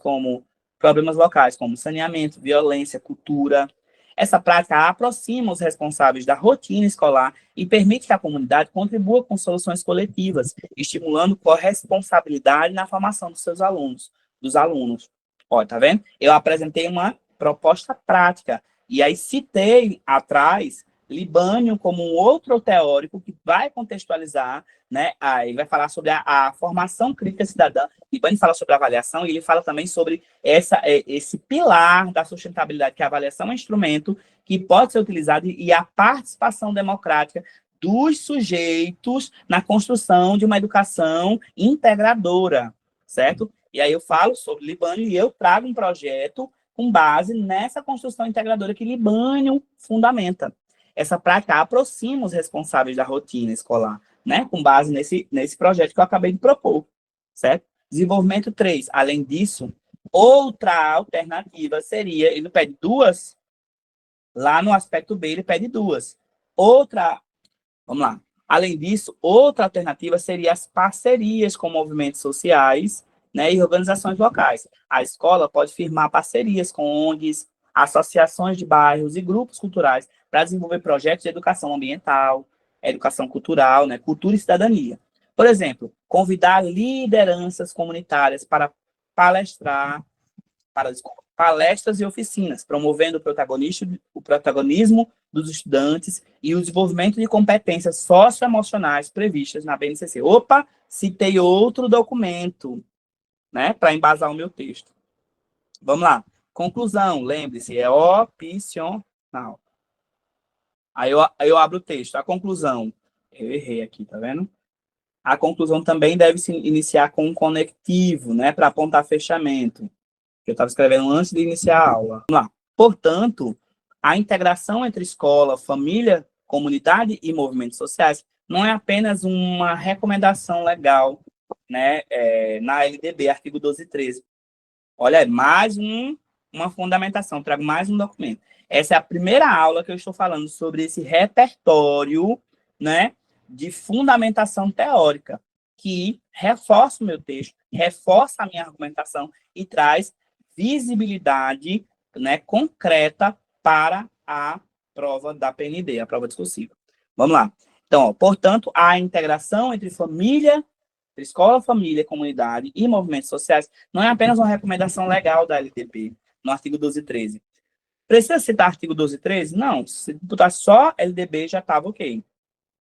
locais, como saneamento, violência, cultura. Essa prática aproxima os responsáveis da rotina escolar e permite que a comunidade contribua com soluções coletivas, estimulando corresponsabilidade na formação dos alunos. Tá vendo? Eu apresentei uma proposta prática. E aí citei atrás Libânio como um outro teórico que vai contextualizar, né? Aí vai falar sobre a formação crítica cidadã. Libânio fala sobre a avaliação e ele fala também sobre esse pilar da sustentabilidade, que a avaliação é um instrumento que pode ser utilizado e a participação democrática dos sujeitos na construção de uma educação integradora, certo? E aí eu falo sobre Libânio e eu trago um projeto com base nessa construção integradora que Libânio fundamenta. Essa prática aproxima os responsáveis da rotina escolar, né? Com base nesse projeto que eu acabei de propor, certo? Desenvolvimento 3. Além disso, outra alternativa seria, ele pede 2, lá no aspecto B ele pede 2. Vamos lá. Além disso, outra alternativa seria as parcerias com movimentos sociais, né, e organizações locais. A escola pode firmar parcerias com ONGs, associações de bairros e grupos culturais para desenvolver projetos de educação ambiental, educação cultural, né, cultura e cidadania. Por exemplo, convidar lideranças comunitárias para palestras e oficinas, promovendo o protagonismo dos estudantes e o desenvolvimento de competências socioemocionais previstas na BNCC. Citei outro documento, né, para embasar o meu texto. Vamos lá. Conclusão, lembre-se, é opcional. Aí eu abro o texto. A conclusão, eu errei aqui, tá vendo? A conclusão também deve se iniciar com um conectivo, né, para apontar fechamento, que eu estava escrevendo antes de iniciar a aula. Vamos lá. Portanto, a integração entre escola, família, comunidade e movimentos sociais não é apenas uma recomendação legal, né, na LDB, artigo 12 e 13. Olha, é mais uma fundamentação, trago mais um documento. Essa é a primeira aula que eu estou falando sobre esse repertório, né, de fundamentação teórica, que reforça o meu texto, reforça a minha argumentação e traz visibilidade, né, concreta para a prova da PND, a prova discursiva. Vamos lá. Então, portanto, a integração entre escola, família, comunidade e movimentos sociais não é apenas uma recomendação legal da LDB, no artigo 12 e 13. Precisa citar artigo 12 e 13? Não, se botar só LDB já estava ok.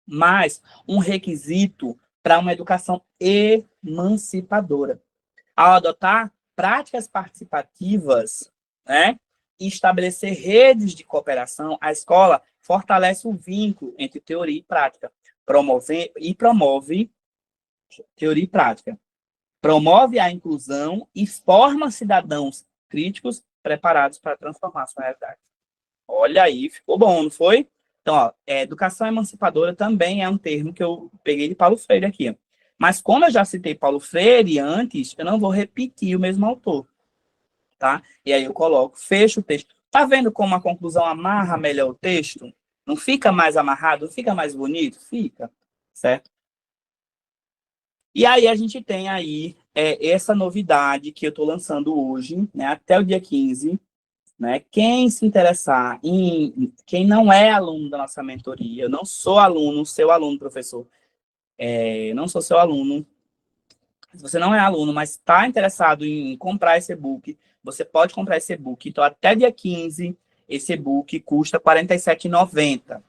Mas um requisito para uma educação emancipadora. Ao adotar práticas participativas, né, e estabelecer redes de cooperação, a escola fortalece o vínculo entre teoria e prática, promove teoria e prática, promove a inclusão e forma cidadãos críticos preparados para transformar a sua realidade. Olha aí, ficou bom, não foi? Então, educação emancipadora também é um termo que eu peguei de Paulo Freire aqui. Mas como eu já citei Paulo Freire antes, eu não vou repetir o mesmo autor, tá? E aí eu fecho o texto. Tá vendo como a conclusão amarra melhor o texto? Não fica mais amarrado, não fica mais bonito? Fica, certo? E aí a gente tem aí essa novidade que eu estou lançando hoje, né, até o dia 15, né? Quem se interessar quem não é aluno da nossa mentoria, eu não sou aluno, seu aluno, professor, não sou seu aluno. Se você não é aluno, mas está interessado em comprar esse e-book, você pode comprar esse e-book. Então, até dia 15, esse e-book custa R$ 47,90,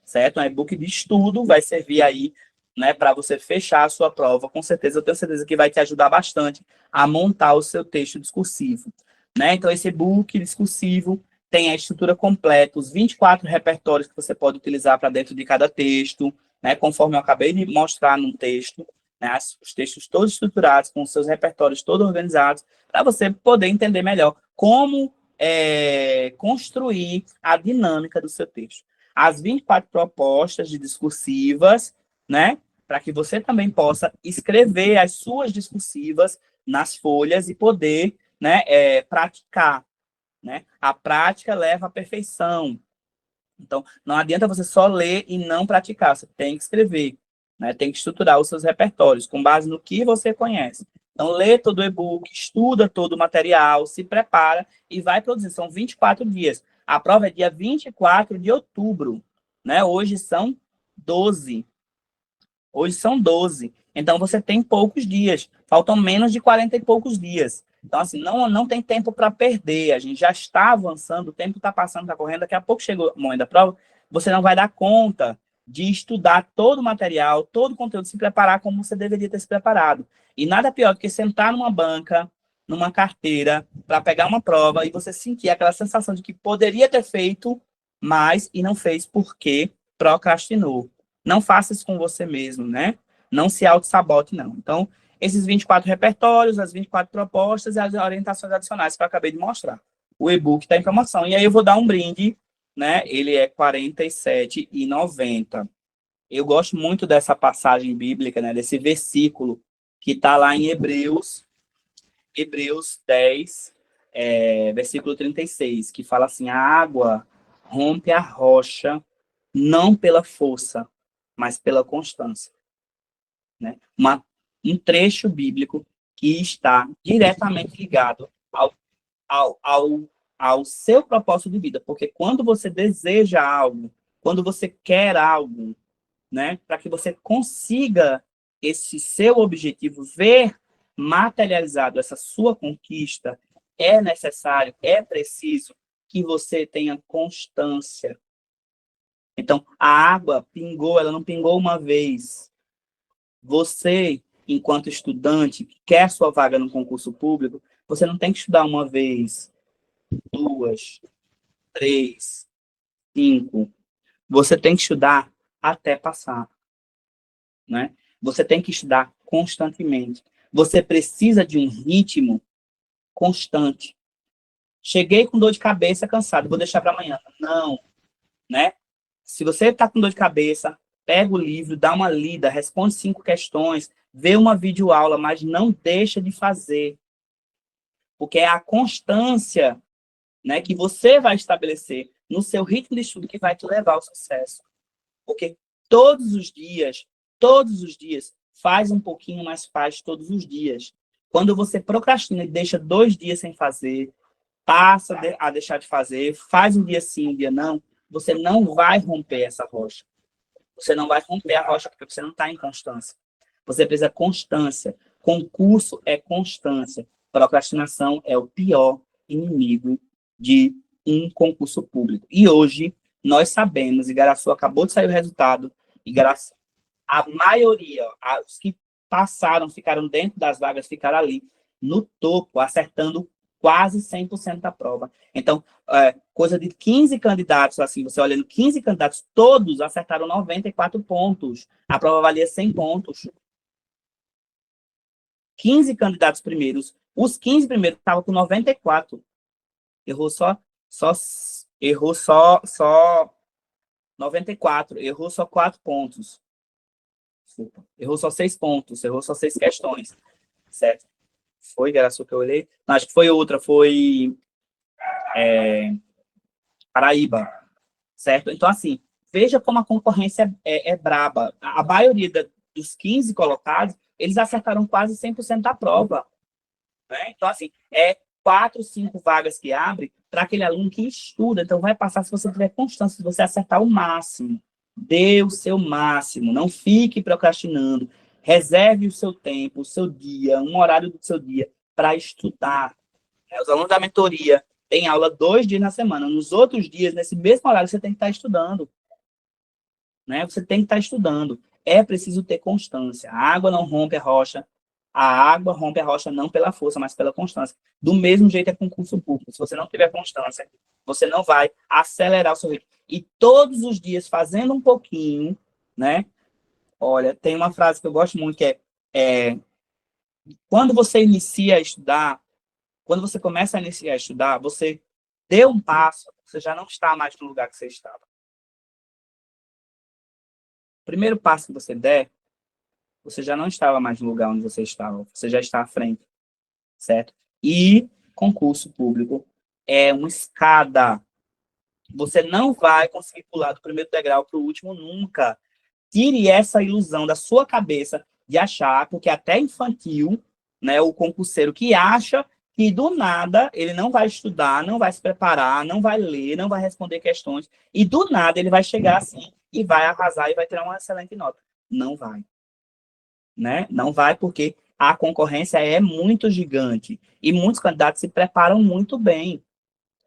certo? Um e-book de estudo, vai servir aí, né, para você fechar a sua prova. Com certeza, eu tenho certeza que vai te ajudar bastante a montar o seu texto discursivo, né? Então, esse e-book discursivo tem a estrutura completa, os 24 repertórios que você pode utilizar para dentro de cada texto, né, conforme eu acabei de mostrar no texto, né, os textos todos estruturados, com os seus repertórios todos organizados, para você poder entender melhor como construir a dinâmica do seu texto. As 24 propostas de discursivas, né, para que você também possa escrever as suas discursivas nas folhas e poder, né, praticar. Né? A prática leva à perfeição. Então, não adianta você só ler e não praticar, você tem que escrever, né? Tem que estruturar os seus repertórios com base no que você conhece. Então, lê todo o e-book, estuda todo o material, se prepara e vai produzir. São 24 dias. A prova é dia 24 de outubro, né? Hoje são 12. Hoje são 12. Então, você tem poucos dias. Faltam menos de 40 e poucos dias. Então, assim, não tem tempo para perder. A gente já está avançando, o tempo está passando, está correndo. Daqui a pouco chegou o momento da prova. Você não vai dar conta de estudar todo o material, todo o conteúdo, se preparar como você deveria ter se preparado. E nada pior do que sentar numa banca, numa carteira, para pegar uma prova e você sentir aquela sensação de que poderia ter feito mais e não fez porque procrastinou. Não faça isso com você mesmo, né? Não se auto-sabote, não. Então, esses 24 repertórios, as 24 propostas e as orientações adicionais que eu acabei de mostrar. O e-book está em promoção. E aí eu vou dar um brinde, né? Ele é R$ 47,90. Eu gosto muito dessa passagem bíblica, né? Desse versículo que está lá em Hebreus 10, versículo 36, que fala assim: a água rompe a rocha não pela força, mas pela constância. Né? Um trecho bíblico que está diretamente ligado ao seu propósito de vida. Porque quando você deseja algo, quando você quer algo, né, para que você consiga esse seu objetivo, ver materializado essa sua conquista, é necessário, é preciso que você tenha constância. Então, a água pingou, ela não pingou uma vez. Você, enquanto estudante, que quer sua vaga no concurso público, você não tem que estudar uma vez, 2, 3, 5. Você tem que estudar até passar, né? Você tem que estudar constantemente. Você precisa de um ritmo constante. Cheguei com dor de cabeça, cansado, vou deixar para amanhã. Não, né? Se você está com dor de cabeça, pega o livro, dá uma lida, responde 5 questões, vê uma videoaula, mas não deixa de fazer. Porque é a constância, né, que você vai estabelecer no seu ritmo de estudo que vai te levar ao sucesso. Porque todos os dias, faz um pouquinho, mas faz todos os dias. Quando você procrastina e deixa 2 dias sem fazer, passa a deixar de fazer, faz um dia sim, um dia não, você não vai romper essa rocha. Você não vai romper a rocha porque você não está em constância. Você precisa de constância. Concurso é constância. Procrastinação é o pior inimigo de um concurso público. E hoje, nós sabemos, Igaraçu acabou de sair o resultado, Igaraçu, a maioria, os que passaram, ficaram dentro das vagas, ficaram ali, no topo, acertando quase 100% da prova. Então, coisa de 15 candidatos, assim, você olhando 15 candidatos, todos acertaram 94 pontos. A prova valia 100 pontos. 15 candidatos primeiros. Os 15 primeiros estavam com 94. Errou só 94. Errou só 4 pontos. Desculpa. Errou só 6 pontos. Errou só 6 questões. Certo? Foi, Garaçu, que eu olhei? Não, acho que foi outra. Foi Paraíba. Certo? Então, assim, veja como a concorrência é braba. A maioria dos 15 colocados, eles acertaram quase 100% da prova. Né? Então, assim, 4, 5 vagas que abre, para aquele aluno que estuda. Então, vai passar se você tiver constância, se você acertar o máximo. Dê o seu máximo, não fique procrastinando. Reserve o seu tempo, o seu dia, um horário do seu dia para estudar. Os alunos da mentoria têm aula 2 dias na semana. Nos outros dias, nesse mesmo horário, você tem que estar estudando. Né? Você tem que estar estudando. É preciso ter constância. A água não rompe a rocha. A água rompe a rocha não pela força, mas pela constância. Do mesmo jeito é concurso público. Se você não tiver constância, você não vai acelerar o seu ritmo. E todos os dias, fazendo um pouquinho, né? Olha, tem uma frase que eu gosto muito, que é quando você inicia a estudar, quando você começa a iniciar a estudar, você deu um passo, você já não está mais no lugar que você estava. O primeiro passo que você der, você já não estava mais no lugar onde você estava, você já está à frente, certo? E concurso público é uma escada. Você não vai conseguir pular do primeiro degrau para o último nunca. Tire essa ilusão da sua cabeça de achar, porque até infantil, né, o concurseiro que acha que do nada ele não vai estudar, não vai se preparar, não vai ler, não vai responder questões, e do nada ele vai chegar assim e vai arrasar e vai ter uma excelente nota. Não vai. Né? Não vai, porque a concorrência é muito gigante e muitos candidatos se preparam muito bem,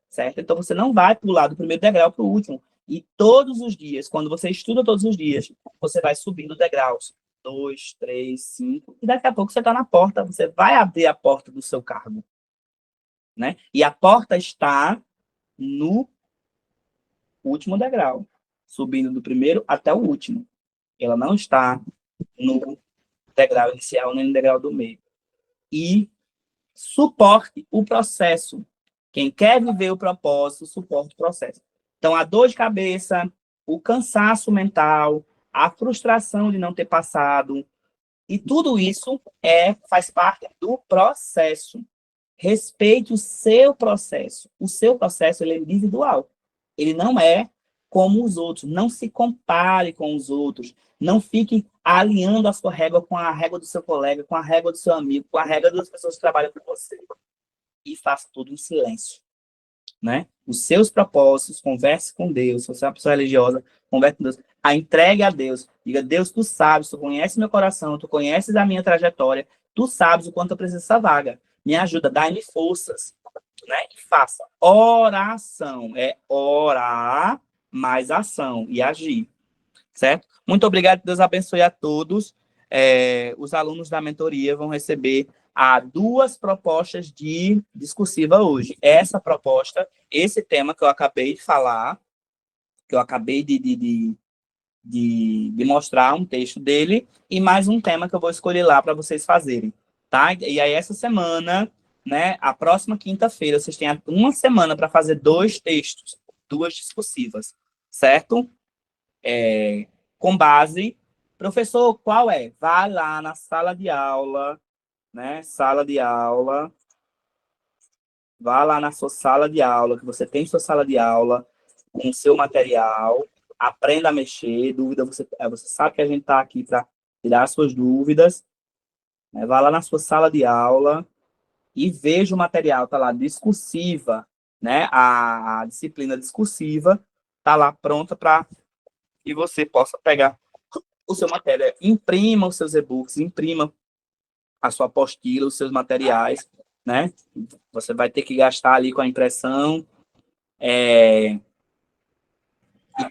certo? Então você não vai pular do primeiro degrau para o último. E todos os dias, quando você estuda todos os dias, você vai subindo degraus. 2, 3, 5, e daqui a pouco você está na porta, você vai abrir a porta do seu cargo. Né? E a porta está no último degrau, subindo do primeiro até o último. Ela não está no degrau inicial nem no degrau do meio. E suporte o processo. Quem quer viver o propósito, suporte o processo. Então, a dor de cabeça, o cansaço mental, a frustração de não ter passado, e tudo isso faz parte do processo. Respeite o seu processo. O seu processo ele é individual. Ele não é como os outros. Não se compare com os outros. Não fique alinhando a sua régua com a régua do seu colega, com a régua do seu amigo, com a régua das pessoas que trabalham com você. E faça tudo em silêncio. Né? Os seus propósitos, converse com Deus. Se você é uma pessoa religiosa, converse com Deus. A entregue a Deus. Diga, Deus, tu sabes, tu conheces meu coração, tu conheces a minha trajetória, tu sabes o quanto eu preciso dessa vaga. Me ajuda, dá-me forças. Né? E faça. Oração. É orar mais ação e agir. Certo? Muito obrigado, Deus abençoe a todos. Os alunos da mentoria vão receber 2 propostas de discursiva hoje. Essa proposta, esse tema que eu acabei de falar, que eu acabei de mostrar um texto dele, e mais um tema que eu vou escolher lá para vocês fazerem. Tá? E aí, essa semana, né, a próxima quinta-feira, vocês têm uma semana para fazer 2 textos, 2 discursivas, certo? Com base, professor, qual é? Vai lá na sala de aula, né? Sala de aula. Vá lá na sua sala de aula, que você tem sua sala de aula, com o seu material, aprenda a mexer, dúvida, você sabe que a gente está aqui para tirar as suas dúvidas, né? Vá lá na sua sala de aula e veja o material, está lá, discursiva, né? A disciplina discursiva está lá pronta para que você possa pegar o seu material, imprima os seus e-books, imprima a sua apostila, os seus materiais, né? Você vai ter que gastar ali com a impressão, e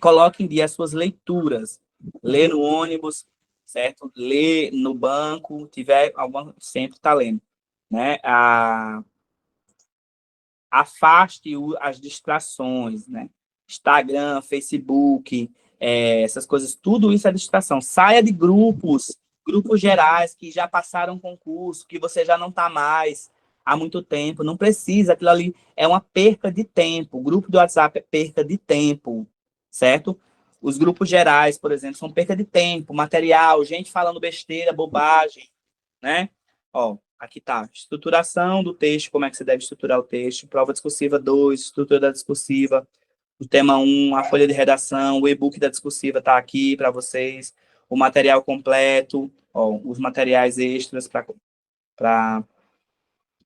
coloque em dia as suas leituras. Lê no ônibus, certo? Lê no banco, tiver alguma, sempre está lendo, né? Afaste as distrações, né? Instagram, Facebook, essas coisas, tudo isso é distração. Saia de grupos gerais que já passaram concurso, que você já não está mais há muito tempo, não precisa, aquilo ali é uma perca de tempo. O grupo do WhatsApp é perca de tempo, certo? Os grupos gerais, por exemplo, são perca de tempo, material, gente falando besteira, bobagem, né? Ó, aqui tá, estruturação do texto, como é que você deve estruturar o texto, prova discursiva 2, estrutura da discursiva, o tema 1, a folha de redação, o e-book da discursiva tá aqui para vocês, o material completo, ó, os materiais extras para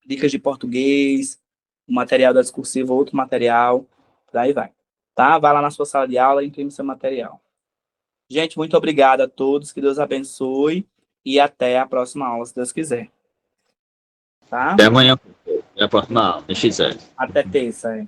dicas de português, um material da discursiva, outro material, daí vai. Tá? Vai lá na sua sala de aula e imprime seu material. Gente, muito obrigado a todos, que Deus abençoe e até a próxima aula, se Deus quiser. Tá? Até amanhã. Até a próxima aula, se quiser. Até terça,